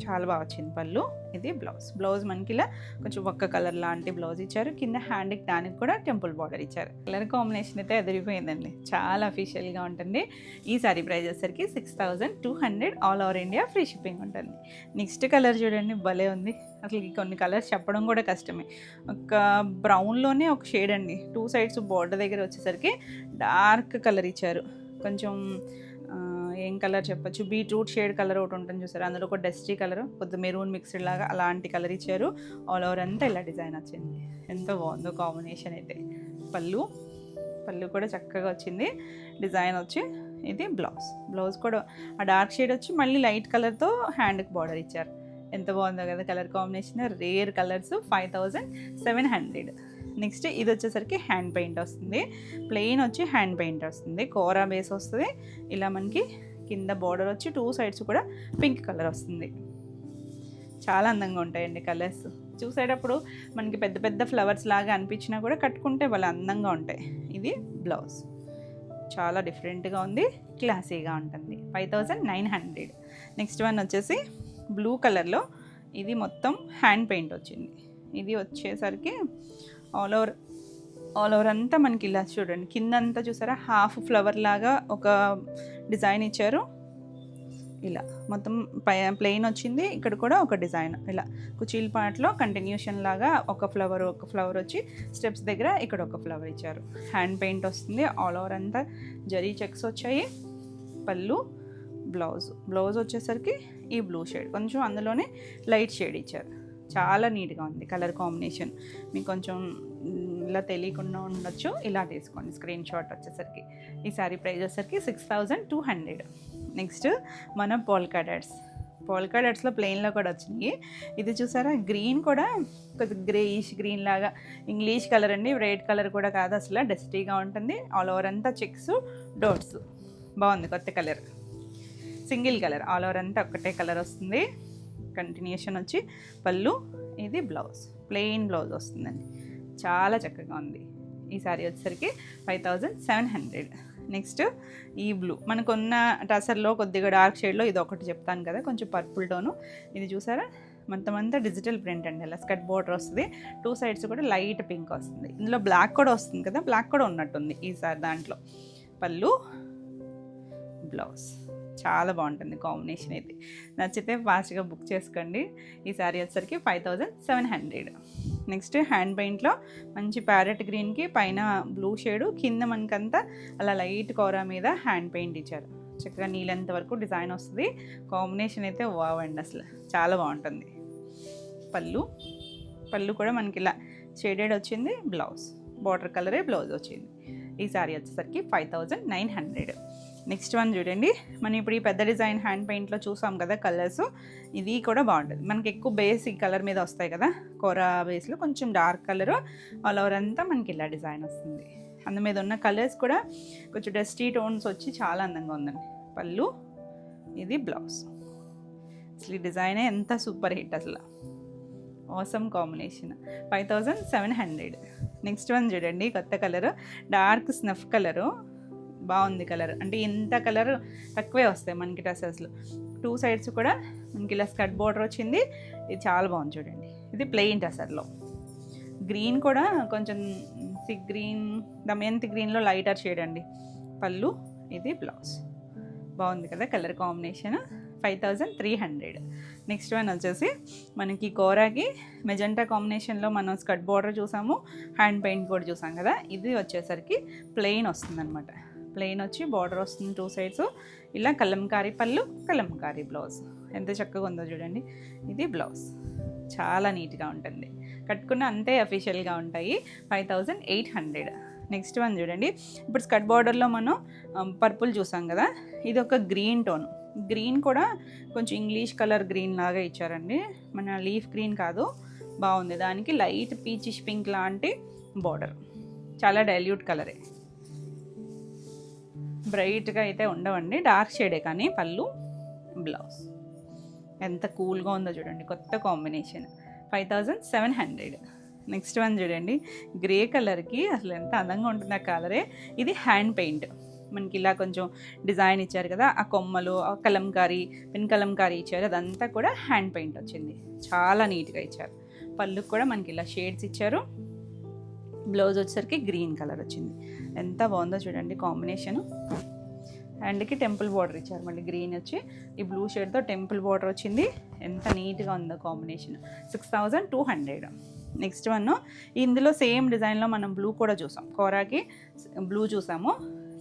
చాలా బాగా వచ్చింది పళ్ళు. ఇది బ్లౌజ్ మనకి ఇలా కొంచెం ఒక్క కలర్ లాంటి బ్లౌజ్ ఇచ్చారు. కింద హ్యాండ్కి దానికి కూడా టెంపుల్ బార్డర్ ఇచ్చారు. కలర్ కాంబినేషన్ అయితే ఎదిరిపోయిందండి, చాలా అఫీషియల్గా ఉంటుంది. ఈ సారీ ప్రైస్ వచ్చేసరికి 6200 all over India free shipping ఉంటుంది. నెక్స్ట్ కలర్ చూడండి భలే ఉంది. అసలు కొన్ని కలర్స్ చెప్పడం కూడా కష్టమే. ఒక బ్రౌన్లోనే ఒక షేడ్ అండి, 2 సైడ్స్ బార్డర్ దగ్గర వచ్చేసరికి డార్క్ కలర్ ఇచ్చారు. కొంచెం ఏం కలర్ చెప్పచ్చు, బీట్రూట్ షేడ్ కలర్ ఒకటి ఉంటుంది చూసారు, అందులో ఒక డస్టీ కలర్ కొద్ది మెరూన్ మిక్స్డ్ లాగా అలాంటి కలర్ ఇచ్చారు. ఆల్ ఓవర్ అంతా ఇలా డిజైన్ వచ్చింది. ఎంత బాగుందో కాంబినేషన్ అయితే. పళ్ళు కూడా చక్కగా వచ్చింది డిజైన్ వచ్చి. ఇది బ్లౌజ్ కూడా ఆ డార్క్ షేడ్ వచ్చి మళ్ళీ లైట్ కలర్తో హ్యాండ్కి బార్డర్ ఇచ్చారు. ఎంత బాగుందో కదా colour combination. Rare colours. 5700. Next ఇది వచ్చేసరికి హ్యాండ్ పెయింట్ వస్తుంది. ప్లెయిన్ వచ్చి హ్యాండ్ పెయింట్ వస్తుంది. కోరా బేస్ వస్తుంది. ఇలా మనకి కింద బార్డర్ వచ్చి 2 సైడ్స్ కూడా పింక్ కలర్ వస్తుంది. చాలా అందంగా ఉంటాయండి కలర్స్. చూసేటప్పుడు మనకి పెద్ద పెద్ద ఫ్లవర్స్ లాగా అనిపించినా కూడా కట్టుకుంటే వాళ్ళ అందంగా ఉంటాయి. ఇది బ్లౌజ్ చాలా డిఫరెంట్గా ఉంది, క్లాసీగా ఉంటుంది. 5900. నెక్స్ట్ వన్ వచ్చేసి బ్లూ కలర్లో. ఇది మొత్తం హ్యాండ్ పెయింట్ వచ్చింది. ఇది వచ్చేసరికి ఆల్ ఓవర్ అంతా మనకి ఇలా చూడండి, కింద అంతా చూసారా హాఫ్ ఫ్లవర్ లాగా ఒక డిజైన్ ఇచ్చారు. ఇలా మొత్తం ప్లెయిన్ వచ్చింది. ఇక్కడ కూడా ఒక డిజైన్ ఇలా కుచీల్ పార్ట్లో కంటిన్యూషన్ లాగా ఒక ఫ్లవర్ వచ్చి స్టెప్స్ దగ్గర ఇక్కడ ఒక ఫ్లవర్ ఇచ్చారు. హ్యాండ్ పెయింట్ వస్తుంది. ఆల్ ఓవర్ అంతా జరీ చెక్స్ వచ్చాయి. పళ్ళు బ్లౌజ్ వచ్చేసరికి ఈ బ్లూ షేడ్, కొంచెం అందులోనే లైట్ షేడ్ ఇచ్చారు. చాలా నీట్గా ఉంది కలర్ కాంబినేషన్. మీకు కొంచెం ఇలా తెలియకుండా ఉండొచ్చు, ఇలా తీసుకోండి స్క్రీన్ షాట్ వచ్చేసరికి. ఈ సారీ ప్రైస్ వచ్చేసరికి 6200. నెక్స్ట్ మన పోల్కా డాట్స్లో ప్లెయిన్లో కూడా వచ్చినాయి. ఇది చూసారా గ్రీన్ కూడా కొద్దిగా గ్రేయిష్ గ్రీన్ లాగా, ఇంగ్లీష్ కలర్ అండి, రెడ్ కలర్ కూడా కాదు అసలు, డస్టీగా ఉంటుంది. ఆల్ ఓవర్ అంతా చెక్స్ డోట్స్. బాగుంది కొత్త colour, single colour. All over అంతా ఒక్కటే కలర్ వస్తుంది. కంటిన్యూషన్ వచ్చి పళ్ళు. ఇది ప్లెయిన్ బ్లౌజ్ వస్తుందండి. చాలా చక్కగా ఉంది. ఈ సారీ వచ్చేసరికి 5700. నెక్స్ట్ ఈ బ్లూ మనకున్న టసర్లో కొద్దిగా డార్క్ షేడ్లో ఇది ఒకటి చెప్తాను కదా, కొంచెం పర్పుల్ టోను. ఇది చూసారా మొత్తం అంతా డిజిటల్ ప్రింట్ అండి. అలా స్కర్ట్ బోర్డర్ వస్తుంది. 2 సైడ్స్ కూడా లైట్ పింక్ వస్తుంది. ఇందులో బ్లాక్ కూడా వస్తుంది కదా, బ్లాక్ కూడా ఉన్నట్టుంది ఈసారి దాంట్లో. పళ్ళు బ్లౌజ్ చాలా బాగుంటుంది కాంబినేషన్ అయితే. నచ్చితే ఫాస్ట్గా బుక్ చేసుకోండి. ఈ సారీ వచ్చేసరికి 5700. నెక్స్ట్ హ్యాండ్ పెయింట్లో మంచి ప్యారెట్ గ్రీన్కి పైన బ్లూ షేడు, కింద మనకంతా అలా లైట్ కోరా మీద హ్యాండ్ పెయింట్ ఇచ్చారు. చక్కగా నీళ్ళంత వరకు డిజైన్ వస్తుంది. కాంబినేషన్ అయితే వావ్ అండి, అసలు చాలా బాగుంటుంది. పళ్ళు కూడా మనకి ఇలా షేడెడ్ వచ్చింది. బార్డర్ కలరే బ్లౌజ్ వచ్చింది. ఈ సారీ వచ్చేసరికి 5900. నెక్స్ట్ వన్ చూడండి, మనం ఇప్పుడు ఈ పెద్ద డిజైన్ హ్యాండ్ పెయింట్లో చూసాం కదా కలర్స్. ఇది కూడా బాగుంటుంది. మనకి ఎక్కువ బేస్ ఈ కలర్ మీద వస్తాయి కదా, కోరా బేస్లో కొంచెం డార్క్ కలరు. ఆల్ ఓవర్ అంతా మనకి ఇలా డిజైన్ వస్తుంది. అందు మీద ఉన్న కలర్స్ కూడా కొంచెం డస్టీ టోన్స్ వచ్చి చాలా అందంగా ఉందండి. పళ్ళు. ఇది బ్లౌజ్. అసలు ఈ డిజైనే ఎంత సూపర్ హిట్ అసలు. Awesome combination. 5700. నెక్స్ట్ వన్ చూడండి, కొత్త కలరు, డార్క్ స్నఫ్ కలరు. బాగుంది కలర్. అంటే ఇంత కలర్ తక్కువే వస్తాయి మనకి డ్రెస్సెస్లో. 2 సైడ్స్ కూడా మనకి ఇలా స్కర్ట్ బోర్డర్ వచ్చింది. ఇది చాలా బాగుంది చూడండి. ఇది ప్లెయిన్ డ్రెస్సర్లో. గ్రీన్ కూడా కొంచెం థిక్ గ్రీన్, దమయంతి గ్రీన్లో లైటర్ షేడ్ అండి. పళ్ళు. ఇది బ్లౌజ్. బాగుంది కదా కలర్ కాంబినేషన్. 5300. నెక్స్ట్ వన్ వచ్చేసి మనకి కోరాకి మెజెంటా కాంబినేషన్లో మనం స్కర్ట్ బార్డర్ చూసాము, హ్యాండ్ పెయింట్ కూడా చూసాం కదా. ఇది వచ్చేసరికి ప్లెయిన్ వస్తుందన్నమాట. ప్లెయిన్ వచ్చి బార్డర్ వస్తుంది 2 సైడ్స్. ఇలా కలంకారీ పళ్ళు, కలంకారీ బ్లౌజ్. ఎంత చక్కగా ఉందో చూడండి. ఇది బ్లౌజ్ చాలా నీట్గా ఉంటుంది. కట్టుకున్న అంతే అఫీషియల్గా ఉంటాయి. 5800. నెక్స్ట్ వన్ చూడండి. ఇప్పుడు స్కర్ట్ బార్డర్లో మనం పర్పుల్ చూసాం కదా, ఇది ఒక గ్రీన్ టోన్. గ్రీన్ కూడా కొంచెం ఇంగ్లీష్ కలర్ గ్రీన్ లాగా ఇచ్చారండి, మన లీఫ్ గ్రీన్ కాదు. బాగుంది. దానికి లైట్ పీచిష్ పింక్ లాంటి బార్డర్. చాలా డైల్యూట్ కలరే, బ్రైట్గా అయితే ఉండవండి, డార్క్ షేడే. కానీ పళ్ళు, బ్లౌజ్ ఎంత కూల్గా ఉందో చూడండి. కొత్త కాంబినేషన్. 5700. నెక్స్ట్ వన్ చూడండి. గ్రే కలర్కి అసలు ఎంత అందంగా ఉంటుంది ఆ కలరే. ఇది హ్యాండ్ పెయింట్. మనకి ఇలా కొంచెం డిజైన్ ఇచ్చారు కదా, ఆ కొమ్మలు, ఆ కలంకారీ, పెన్ కలంకారీ ఇచ్చారు. అదంతా కూడా హ్యాండ్ పెయింట్ వచ్చింది. చాలా నీట్గా ఇచ్చారు. పళ్ళుకి కూడా మనకి ఇలా షేడ్స్ ఇచ్చారు. బ్లౌజ్ వచ్చేసరికి గ్రీన్ కలర్ వచ్చింది. ఎంత బాగుందో చూడండి కాంబినేషను. హ్యాండ్కి టెంపుల్ బార్డర్ ఇచ్చారు. మళ్ళీ గ్రీన్ వచ్చి ఈ బ్లూ షేడ్తో టెంపుల్ బార్డర్ వచ్చింది. ఎంత నీట్గా ఉందో కాంబినేషన్. 6200. నెక్స్ట్ వన్, ఇందులో సేమ్ డిజైన్లో మనం బ్లూ కూడా చూసాం. కోరాకి బ్లూ చూసాము,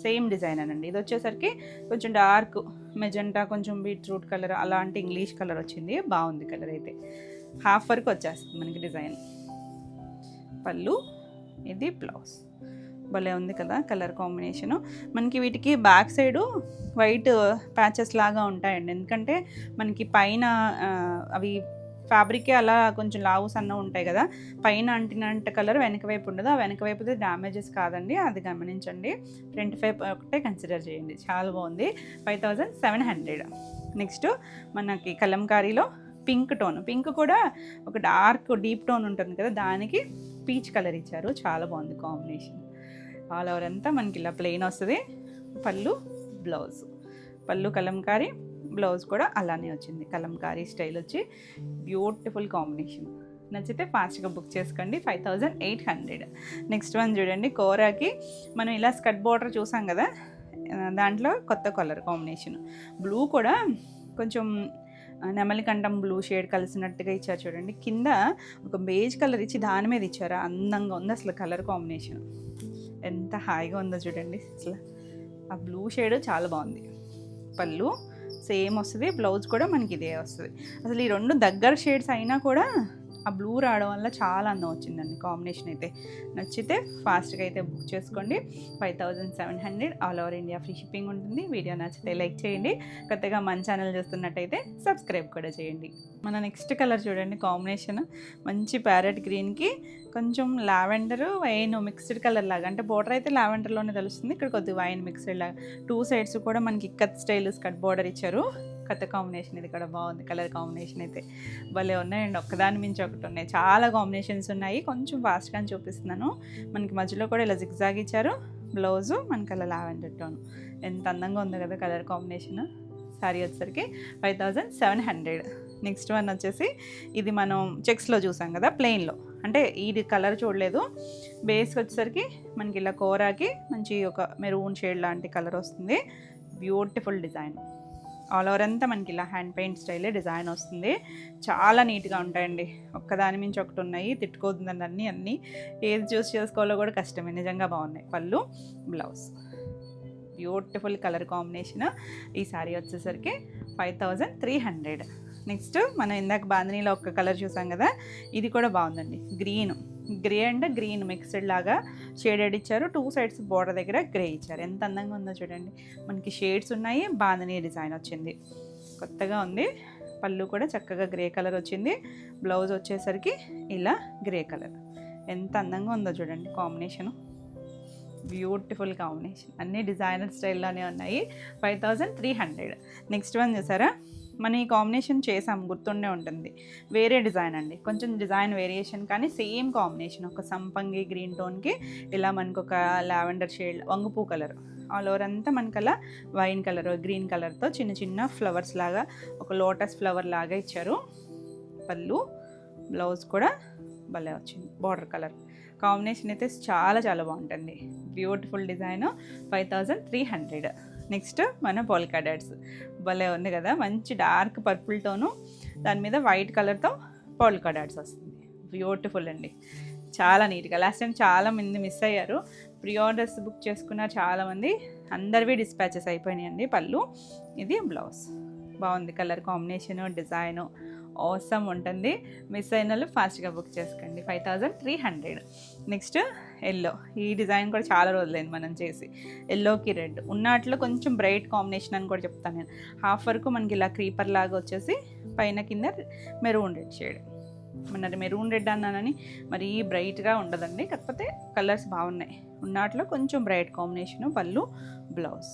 సేమ్ డిజైన్ అనండి. ఇది వచ్చేసరికి కొంచెం డార్క్ మెజెంటా, కొంచెం బీట్రూట్ కలర్ అలాంటి ఇంగ్లీష్ కలర్ వచ్చింది. బాగుంది కలర్ అయితే. హాఫ్ వరకు వచ్చేస్తుంది మనకి డిజైన్. పళ్ళు, ఇది బ్లౌజ్. భలే ఉంది కదా కలర్ కాంబినేషను. మనకి వీటికి బ్యాక్ సైడు వైట్ ప్యాచెస్ లాగా ఉంటాయండి, ఎందుకంటే మనకి పైన అవి ఫ్యాబ్రికే అలా కొంచెం లావు సన్న ఉంటాయి కదా, పైన అంటినంత కలర్ వెనక వైపు ఉండదు. ఆ వెనక వైపుదే డ్యామేజెస్ కాదండి, అది గమనించండి. ఫ్రంట్ వైపు ఒకటే కన్సిడర్ చేయండి. చాలా బాగుంది. 5700. నెక్స్ట్ మనకి కలంకారీలో పింక్ టోన్. పింక్ కూడా ఒక డార్క్ డీప్ టోన్ ఉంటుంది కదా, దానికి పీచ్ కలర్ ఇచ్చారు. చాలా బాగుంది కాంబినేషన్. ఆల్ ఓవర్ అంతా మనకి ఇలా ప్లెయిన్ వస్తుంది. పళ్ళు, బ్లౌజ్. పళ్ళు కలంకారీ, బ్లౌజ్ కూడా అలానే వచ్చింది. కలంకారీ స్టైల్ వచ్చి బ్యూటిఫుల్ కాంబినేషన్. నచ్చితే ఫాస్ట్గా బుక్ చేసుకోండి. 5800. నెక్స్ట్ వన్ చూడండి. కోరాకి మనం ఇలా స్కర్ట్ బార్డర్ చూసాం కదా, దాంట్లో కొత్త కలర్ కాంబినేషన్. బ్లూ కూడా కొంచెం నెమలికంఠం బ్లూ షేడ్ కలిసినట్టుగా ఇచ్చారు చూడండి. కింద ఒక బేజ్ కలర్ ఇచ్చి దాని మీద ఇచ్చారు. అందంగా ఉంది అసలు కలర్ కాంబినేషన్. ఎంత హాయిగా ఉందో చూడండి అసలు. ఆ బ్లూ షేడ్ చాలా బాగుంది. పళ్ళు సేమ్ వస్తుంది, బ్లౌజ్ కూడా మనకి ఇదే వస్తుంది. అసలు ఈ రెండు దగ్గర షేడ్స్ అయినా కూడా ఆ బ్లూ రావడం వల్ల చాలా అందం వచ్చిందండి కాంబినేషన్ అయితే. నచ్చితే ఫాస్ట్గా అయితే బుక్ చేసుకోండి. 5700. All over India free shipping ఉంటుంది. వీడియో నచ్చితే లైక్ చేయండి. కొత్తగా మన ఛానల్ చూస్తున్నట్టయితే సబ్స్క్రైబ్ కూడా చేయండి. మన నెక్స్ట్ కలర్ చూడండి కాంబినేషన్. మంచి ప్యారెట్ గ్రీన్కి కొంచెం లావెండర్ వైన్ మిక్స్డ్ కలర్ లాగా, అంటే బోర్డర్ అయితే లావెండర్లోనే తెలుస్తుంది, ఇక్కడ కొద్దిగా వైన్ మిక్స్డ్ లాగా. 2 సైడ్స్ కూడా మనకి కట్ స్టైల్ స్కర్ట్ బార్డర్ ఇచ్చారు. కొత్త కాంబినేషన్. ఇది కూడా బాగుంది కలర్ కాంబినేషన్ అయితే. భలే ఉన్నాయండి, ఒక్కదాని మించి ఒకటి ఉన్నాయి. చాలా కాంబినేషన్స్ ఉన్నాయి. కొంచెం ఫాస్ట్గా చూపిస్తున్నాను. మనకి మధ్యలో కూడా ఇలా జిగ్జాగ్ ఇచ్చారు. బ్లౌజు మనకి అలా లావెండర్ టోన్. ఎంత అందంగా ఉంది కదా కలర్ కాంబినేషన్. శారీ వచ్చేసరికి 5700. నెక్స్ట్ వన్ వచ్చేసి ఇది మనం చెక్స్లో చూసాం కదా, ప్లెయిన్లో. అంటే ఇది కలర్ చూడలేదు. బేస్కి వచ్చేసరికి మనకి ఇలా కోరాకి మంచి ఒక మెరూన్ షేడ్ లాంటి కలర్ వస్తుంది. Beautiful design. ఆల్ ఓవర్ అంతా మనకి ఇలా హ్యాండ్ పెయింట్ స్టైలే డిజైన్ వస్తుంది. చాలా నీట్గా ఉంటాయండి. ఒక్కదాని మించి ఒకటి ఉన్నాయి. తిట్టుకోతుందండి అన్నీ ఏది చూస్ చేసుకోవాలో కూడా కష్టమే. నిజంగా బాగున్నాయి. పళ్ళు, బ్లౌజ్. Beautiful colour combination. ఈ శారీ వచ్చేసరికి 5300. నెక్స్ట్ మనం ఇందాక బాందినీలో ఒక కలర్ చూసాం కదా, ఇది కూడా బాగుందండి. Green, grey and green mixed లాగా షేడెడ్ ఇచ్చారు. 2 సైడ్స్ బోర్డర్ దగ్గర గ్రే ఇచ్చారు. ఎంత అందంగా ఉందో చూడండి. మనకి షేడ్స్ ఉన్నాయి. బాందినీ డిజైన్ వచ్చింది, కొత్తగా ఉంది. పళ్ళు కూడా చక్కగా గ్రే కలర్ వచ్చింది. బ్లౌజ్ వచ్చేసరికి ఇలా గ్రే కలర్. ఎంత అందంగా ఉందో చూడండి కాంబినేషను. Beautiful combination. అన్నీ డిజైనర్ స్టైల్లోనే ఉన్నాయి. 5300. నెక్స్ట్ వన్ చూసారా, మనం ఈ కాంబినేషన్ చేసాం, గుర్తుండే ఉంటుంది. వేరే డిజైన్ అండి, కొంచెం డిజైన్ వేరియేషన్, కానీ సేమ్ కాంబినేషన్. ఒక సంపంగి గ్రీన్ టోన్కి ఇలా మనకు ఒక లావెండర్ షేడ్ వంగపూ కలర్. ఆల్ ఓవర్ అంతా మనకు అలా వైన్ కలర్, గ్రీన్ కలర్తో చిన్న చిన్న ఫ్లవర్స్ లాగా, ఒక లోటస్ ఫ్లవర్ లాగా ఇచ్చారు. పళ్ళు, బ్లౌజ్ కూడా భలే వచ్చింది. బార్డర్ కలర్ కాంబినేషన్ అయితే చాలా చాలా బాగుంటుంది. Beautiful design. 5300. నెక్స్ట్ మన పోల్కా డాట్స్. భలే ఉంది కదా, మంచి డార్క్ పర్పుల్ టోను, దాని మీద వైట్ కలర్తో పోల్కా డాట్స్ వస్తుంది. బ్యూటిఫుల్ అండి, చాలా నీట్గా. లాస్ట్ టైం చాలా మంది మిస్ అయ్యారు. ప్రీ ఆర్డర్స్ బుక్ చేసుకున్నారు చాలామంది. అందరివి డిస్పాచెస్ అయిపోయినాయండి. పళ్ళు, ఇది బ్లౌజ్. బాగుంది కలర్ కాంబినేషను, డిజైను ఆసమ్ ఉంటుంది. మిస్ అయిన వాళ్ళు ఫాస్ట్గా బుక్ చేసుకోండి. 5300. Next yellow. ఈ డిజైన్ కూడా చాలా రోజులైంది మనం చేసి. ఎల్లోకి రెడ్ ఉన్నట్లో కొంచెం బ్రైట్ కాంబినేషన్ అని కూడా చెప్తాను నేను. హాఫ్ వరకు మనకి ఇలా క్రీపర్ లాగా వచ్చేసి పైన కింద మెరూన్ రెడ్ షేడ్. మన మెరూన్ రెడ్ అన్నానని మరీ బ్రైట్గా ఉండదండి, కాకపోతే కలర్స్ బాగున్నాయి. ఉన్నట్లో కొంచెం బ్రైట్ కాంబినేషను, పళ్ళు, బ్లౌజ్.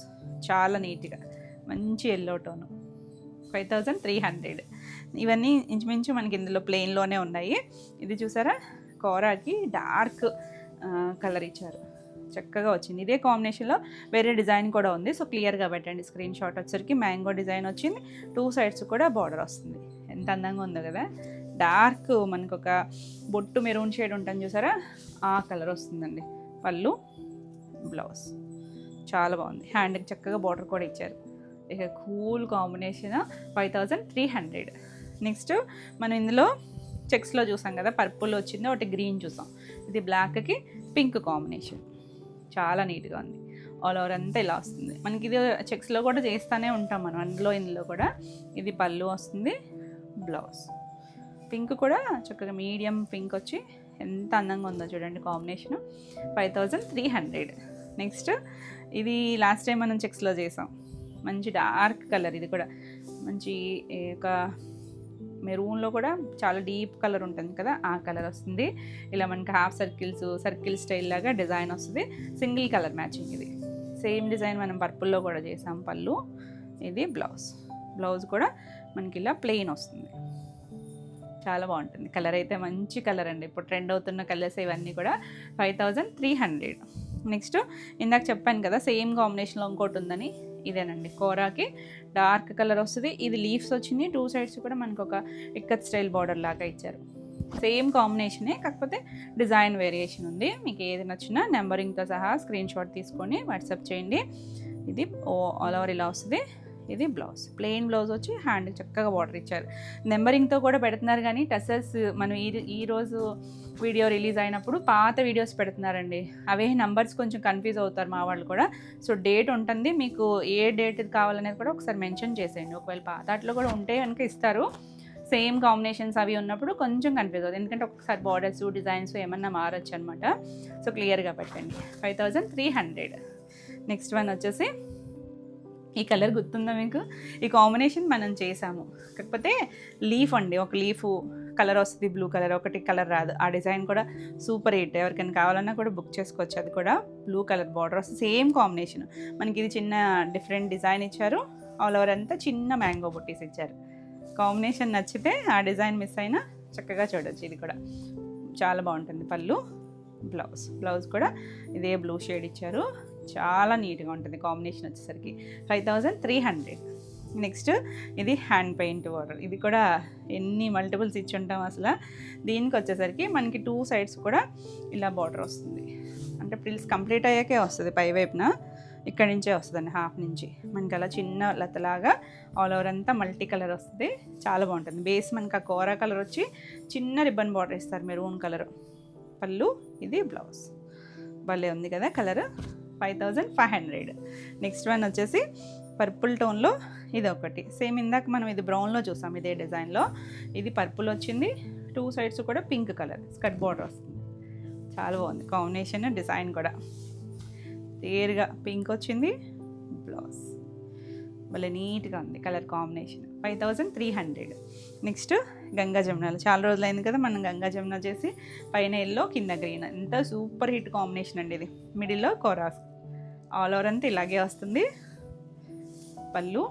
చాలా నీట్గా మంచి ఎల్లో టోను. 5300. ఇవన్నీ ఇంచుమించు మనకి ఇందులో ప్లెయిన్లోనే ఉన్నాయి. ఇది చూసారా, కోరాకి డార్క్ కలర్ ఇచ్చారు, చక్కగా వచ్చింది. ఇదే కాంబినేషన్లో వేరే డిజైన్ కూడా ఉంది. సో క్లియర్గా పెట్టండి స్క్రీన్ షాట్. వచ్చరికి మ్యాంగో డిజైన్ వచ్చింది, 2 సైడ్స్ కూడా బార్డర్ వస్తుంది. ఎంత అందంగా ఉందో కదా. డార్క్ మనకు ఒక బొట్టు మెరూన్ షేడ్ ఉంటుంది చూసారా, ఆ కలర్ వస్తుందండి. పళ్ళు, బ్లౌజ్ చాలా బాగుంది. హ్యాండ్కి చక్కగా బార్డర్ కూడా ఇచ్చారు. ఇక కూల్ కాంబినేషన్ 5300. నెక్స్ట్ మనం ఇందులో చెక్స్లో చూసాం కదా, పర్పుల్ వచ్చింది, ఒకటి గ్రీన్ చూసాం. ఇది బ్లాక్కి పింక్ కాంబినేషన్, చాలా నీట్గా ఉంది. ఆల్ ఓవర్ అంతా ఇలా వస్తుంది మనకి. ఇది చెక్స్లో కూడా చేస్తూనే ఉంటాం మనం, అందులో ఇందులో కూడా. ఇది పళ్ళు వస్తుంది, బ్లౌజ్. పింక్ కూడా చక్కగా మీడియం పింక్ వచ్చి ఎంత అందంగా ఉందో చూడండి కాంబినేషన్. 5300. నెక్స్ట్ ఇది లాస్ట్ టైం మనం చెక్స్లో చేసాం, మంచి డార్క్ కలర్. ఇది కూడా మంచి ఒక మెరూన్లో కూడా చాలా డీప్ కలర్ ఉంటుంది కదా, ఆ కలర్ వస్తుంది. ఇలా మనకి హాఫ్ సర్కిల్ స్టైల్ లాగా డిజైన్ వస్తుంది. Single colour matching. ఇది సేమ్ డిజైన్ మనం పర్పుల్లో కూడా చేసాం. పళ్ళు, ఇది బ్లౌజ్ కూడా మనకి ఇలా ప్లెయిన్ వస్తుంది. చాలా బాగుంటుంది. కలర్ అయితే మంచి కలర్ అండి, ఇప్పుడు ట్రెండ్ అవుతున్న కలర్స్ ఇవన్నీ కూడా. 5300. నెక్స్ట్ ఇందాక చెప్పాను కదా సేమ్ కాంబినేషన్లో ఇంకోటి ఉందని, ఇదేనండి. కోరాకి డార్క్ కలర్ వస్తుంది. ఇది లీవ్స్ వచ్చింది, 2 సైడ్స్ కూడా మనకు ఒక ఇక్కత్ స్టైల్ బార్డర్ లాగా ఇచ్చారు. సేమ్ కాంబినేషనే, కాకపోతే డిజైన్ వేరియేషన్ ఉంది. మీకు ఏది నచ్చినా నెంబరింగ్తో సహా స్క్రీన్ షాట్ తీసుకొని వాట్సాప్ చేయండి. ఇది ఆల్ ఓవర్ ఇలా వస్తుంది. ఇది బ్లౌజ్, ప్లెయిన్ బ్లౌజ్ వచ్చి హ్యాండ్కి చక్కగా బార్డర్ ఇచ్చారు. నెంబరింగ్తో కూడా పెడుతున్నారు, కానీ టసల్స్ మనం ఈరోజు వీడియో రిలీజ్ అయినప్పుడు పాత వీడియోస్ పెడుతున్నారండి. అవే నంబర్స్ కొంచెం కన్ఫ్యూజ్ అవుతారు మా వాళ్ళు కూడా. సో డేట్ ఉంటుంది, మీకు ఏ డేట్ కావాలనేది కూడా ఒకసారి మెన్షన్ చేసేయండి. ఒకవేళ పాతట్లో కూడా ఉంటే కనుక ఇస్తారు. సేమ్ కాంబినేషన్స్ అవి ఉన్నప్పుడు కొంచెం కన్ఫ్యూజ్ అవుతుంది, ఎందుకంటే ఒక్కసారి బార్డర్స్ డిజైన్స్ ఏమన్నా మారచ్చు అనమాట. సో క్లియర్గా పెట్టండి. 5300. నెక్స్ట్ వన్ వచ్చేసి ఈ కలర్ గుర్తుందా మీకు? ఈ కాంబినేషన్ మనం చేసాము, కాకపోతే లీఫ్ అండి. ఒక లీఫ్ కలర్ వస్తుంది బ్లూ కలర్, ఒకటి కలర్ రాదు. ఆ డిజైన్ కూడా సూపర్ హిట్. ఎవరికైనా కావాలన్నా కూడా బుక్ చేసుకోవచ్చు. అది కూడా బ్లూ కలర్ బార్డర్ వస్తుంది, సేమ్ కాంబినేషన్. మనకి ఇది చిన్న డిఫరెంట్ డిజైన్ ఇచ్చారు. ఆల్ ఓవర్ అంతా చిన్న మ్యాంగో బుట్టీస్ ఇచ్చారు. కాంబినేషన్ నచ్చితే ఆ డిజైన్ మిస్ అయినా చక్కగా చూడొచ్చు. ఇది కూడా చాలా బాగుంటుంది. పళ్ళు, బ్లౌజ్ కూడా ఇదే బ్లూ షేడ్ ఇచ్చారు. చాలా నీట్గా ఉంటుంది కాంబినేషన్ వచ్చేసరికి. 5300. నెక్స్ట్ ఇది హ్యాండ్ పెయింట్ బార్డర్. ఇది కూడా ఎన్ని మల్టిపుల్స్ ఇచ్చి ఉంటాం అసలు. దీనికి వచ్చేసరికి మనకి 2 సైడ్స్ కూడా ఇలా బార్డర్ వస్తుంది. అంటే ప్రిల్స్ కంప్లీట్ అయ్యాకే వస్తుంది, పై వైపున ఇక్కడి నుంచే వస్తుందండి, హాఫ్ నుంచి. మనకి అలా చిన్న లతలాగా ఆల్ ఓవర్ అంతా మల్టీ కలర్ వస్తుంది. చాలా బాగుంటుంది. బేస్ మనకి ఆ కోరా కలర్ వచ్చి చిన్న రిబ్బన్ బార్డర్ ఇస్తారు, మెరూన్ కలర్. పళ్ళు, ఇది బ్లౌజ్. భలే ఉంది కదా కలర్. 5500. నెక్స్ట్ వన్ వచ్చేసి పర్పుల్ టోన్లో ఇది ఒకటి. సేమ్ ఇందాక మనం ఇది బ్రౌన్లో చూసాం, ఇదే డిజైన్లో. ఇది పర్పుల్ వచ్చింది, 2 సైడ్స్ కూడా పింక్ కలర్ స్కర్ట్ బార్డర్ వస్తుంది. చాలా బాగుంది కాంబినేషన్. డిజైన్ కూడా క్లియర్గా పింక్ వచ్చింది, బ్లౌజ్ భలే నీట్గా ఉంది కలర్ కాంబినేషన్. 5300. నెక్స్ట్ గంగా జమునాలు. చాలా రోజులైంది కదా మనం గంగా జమున చేసి. పైన ఎల్లో, కింద గ్రీన్. ఎంత సూపర్ హిట్ కాంబినేషన్ అండి ఇది. మిడిల్లో కోరాస్. ఆల్ ఓవర్ అంతా ఇలాగే వస్తుంది. పళ్ళు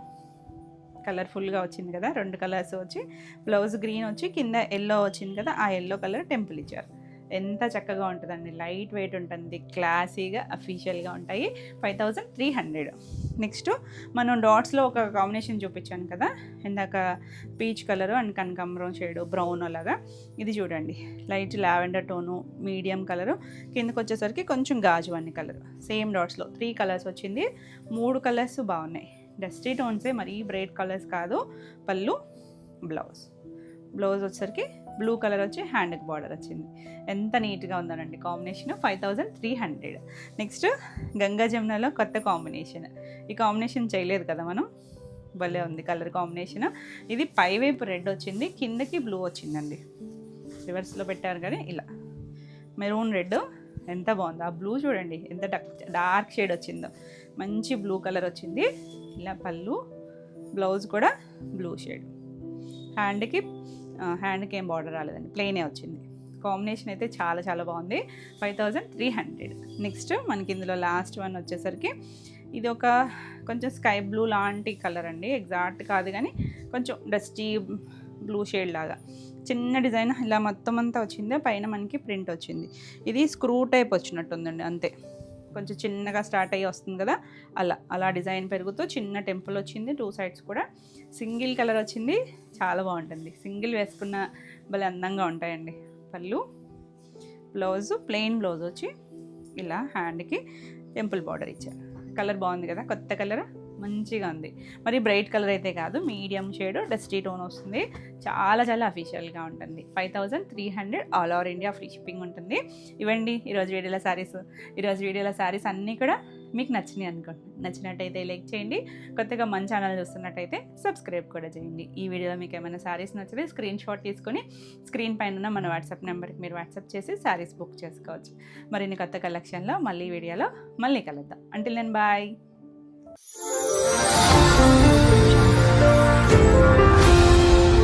కలర్ఫుల్గా వచ్చింది కదా, 2 కలర్స్ వచ్చి. బ్లౌజ్ గ్రీన్ వచ్చి కింద ఎల్లో వచ్చింది కదా, ఆ ఎల్లో కలర్ టెంపుల్ ఇచ్చారు. ఎంత చక్కగా ఉంటుందండి, లైట్ వెయిట్ ఉంటుంది, క్లాసీగా అఫీషియల్గా ఉంటాయి. 5300. నెక్స్ట్ మనం డాట్స్లో ఒక కాంబినేషన్ చూపించాను కదా ఇందాక, పీచ్ కలరు అండ్ కనకాంబరం షేడు, బ్రౌన్ అలాగా. ఇది చూడండి, light lavender tone, medium colour, కిందకు వచ్చేసరికి కొంచెం గాజు అన్ని కలరు. సేమ్ డాట్స్లో 3 కలర్స్ వచ్చింది. 3 కలర్స్ బాగున్నాయి, డస్టీ టోన్సే, మరీ బ్రైట్ కలర్స్ కాదు. పళ్ళు, బ్లౌజ్ బ్లౌజ్ వచ్చేసరికి బ్లూ కలర్ వచ్చి హ్యాండ్కి బార్డర్ వచ్చింది. ఎంత నీట్గా ఉందనండి కాంబినేషన్. 5300. నెక్స్ట్ గంగా జమునలో కొత్త కాంబినేషన్. ఈ కాంబినేషన్ చేయలేదు కదా మనం, భలే ఉంది కలర్ కాంబినేషన్. ఇది పైవైపు రెడ్ వచ్చింది, కిందకి బ్లూ వచ్చిందండి. రివర్స్లో పెట్టారు కానీ ఇలా మెరూన్ రెడ్ ఎంత బాగుంది. ఆ బ్లూ చూడండి ఎంత డార్క్ షేడ్ వచ్చిందో, మంచి బ్లూ కలర్ వచ్చింది. ఇలా పళ్ళు, బ్లౌజ్ కూడా బ్లూ షేడ్. హ్యాండ్కి ఏం బార్డర్ రాలేదండి, ప్లెయినే వచ్చింది. కాంబినేషన్ అయితే చాలా చాలా బాగుంది. 5300. నెక్స్ట్ మనకి ఇందులో లాస్ట్ వన్ వచ్చేసరికి ఇది ఒక కొంచెం స్కై బ్లూ లాంటి కలర్ అండి, ఎగ్జాక్ట్ కాదు కానీ కొంచెం డస్టీ బ్లూ షేడ్ లాగా చిన్న డిజైన్ ఇలా మొత్తం అంతా వచ్చింది. పైన మనకి ప్రింట్ వచ్చింది. ఇది స్క్రూ టైప్ వచ్చినట్టుందండి, అంతే కొంచెం చిన్నగా స్టార్ట్ అయ్యి వస్తుంది కదా, అలా డిజైన్ పెరుగుతూ చిన్న టెంపుల్ వచ్చింది. 2 సైడ్స్ కూడా సింగిల్ కలర్ వచ్చింది. చాలా బాగుంటుంది, సింగిల్ వేసుకున్న భలే అందంగా ఉంటాయండి. పళ్ళు, బ్లౌజ్ ప్లెయిన్ బ్లౌజ్ వచ్చి ఇలా హ్యాండ్కి టెంపుల్ బార్డర్ ఇచ్చారు. కలర్ బాగుంది కదా, కొత్త కలర్ మంచిగా ఉంది. మరి బ్రైట్ కలర్ అయితే కాదు, మీడియం షేడ్ డస్టీ టోన్ వస్తుంది. చాలా చాలా అఫీషియల్గా ఉంటుంది. 5300 all over India free shipping ఉంటుంది. ఇవ్వండి ఈరోజు వీడియోలో శారీస్. ఈరోజు వీడియోలో శారీస్ అన్నీ కూడా మీకు నచ్చినాయి అనుకుంటున్నాను. నచ్చినట్టయితే లైక్ చేయండి. కొత్తగా మన ఛానల్ చూస్తున్నట్టయితే సబ్స్క్రైబ్ కూడా చేయండి. ఈ వీడియోలో మీకు ఏమైనా శారీస్ నచ్చితే స్క్రీన్ షాట్ తీసుకొని స్క్రీన్ పైన ఉన్న మన వాట్సాప్ నెంబర్కి మీరు వాట్సాప్ చేసి శారీస్ బుక్ చేసుకోవచ్చు. మరిన్ని కొత్త కలెక్షన్లో మళ్ళీ వీడియోలో మళ్ళీ కలుద్దాం. Until then bye.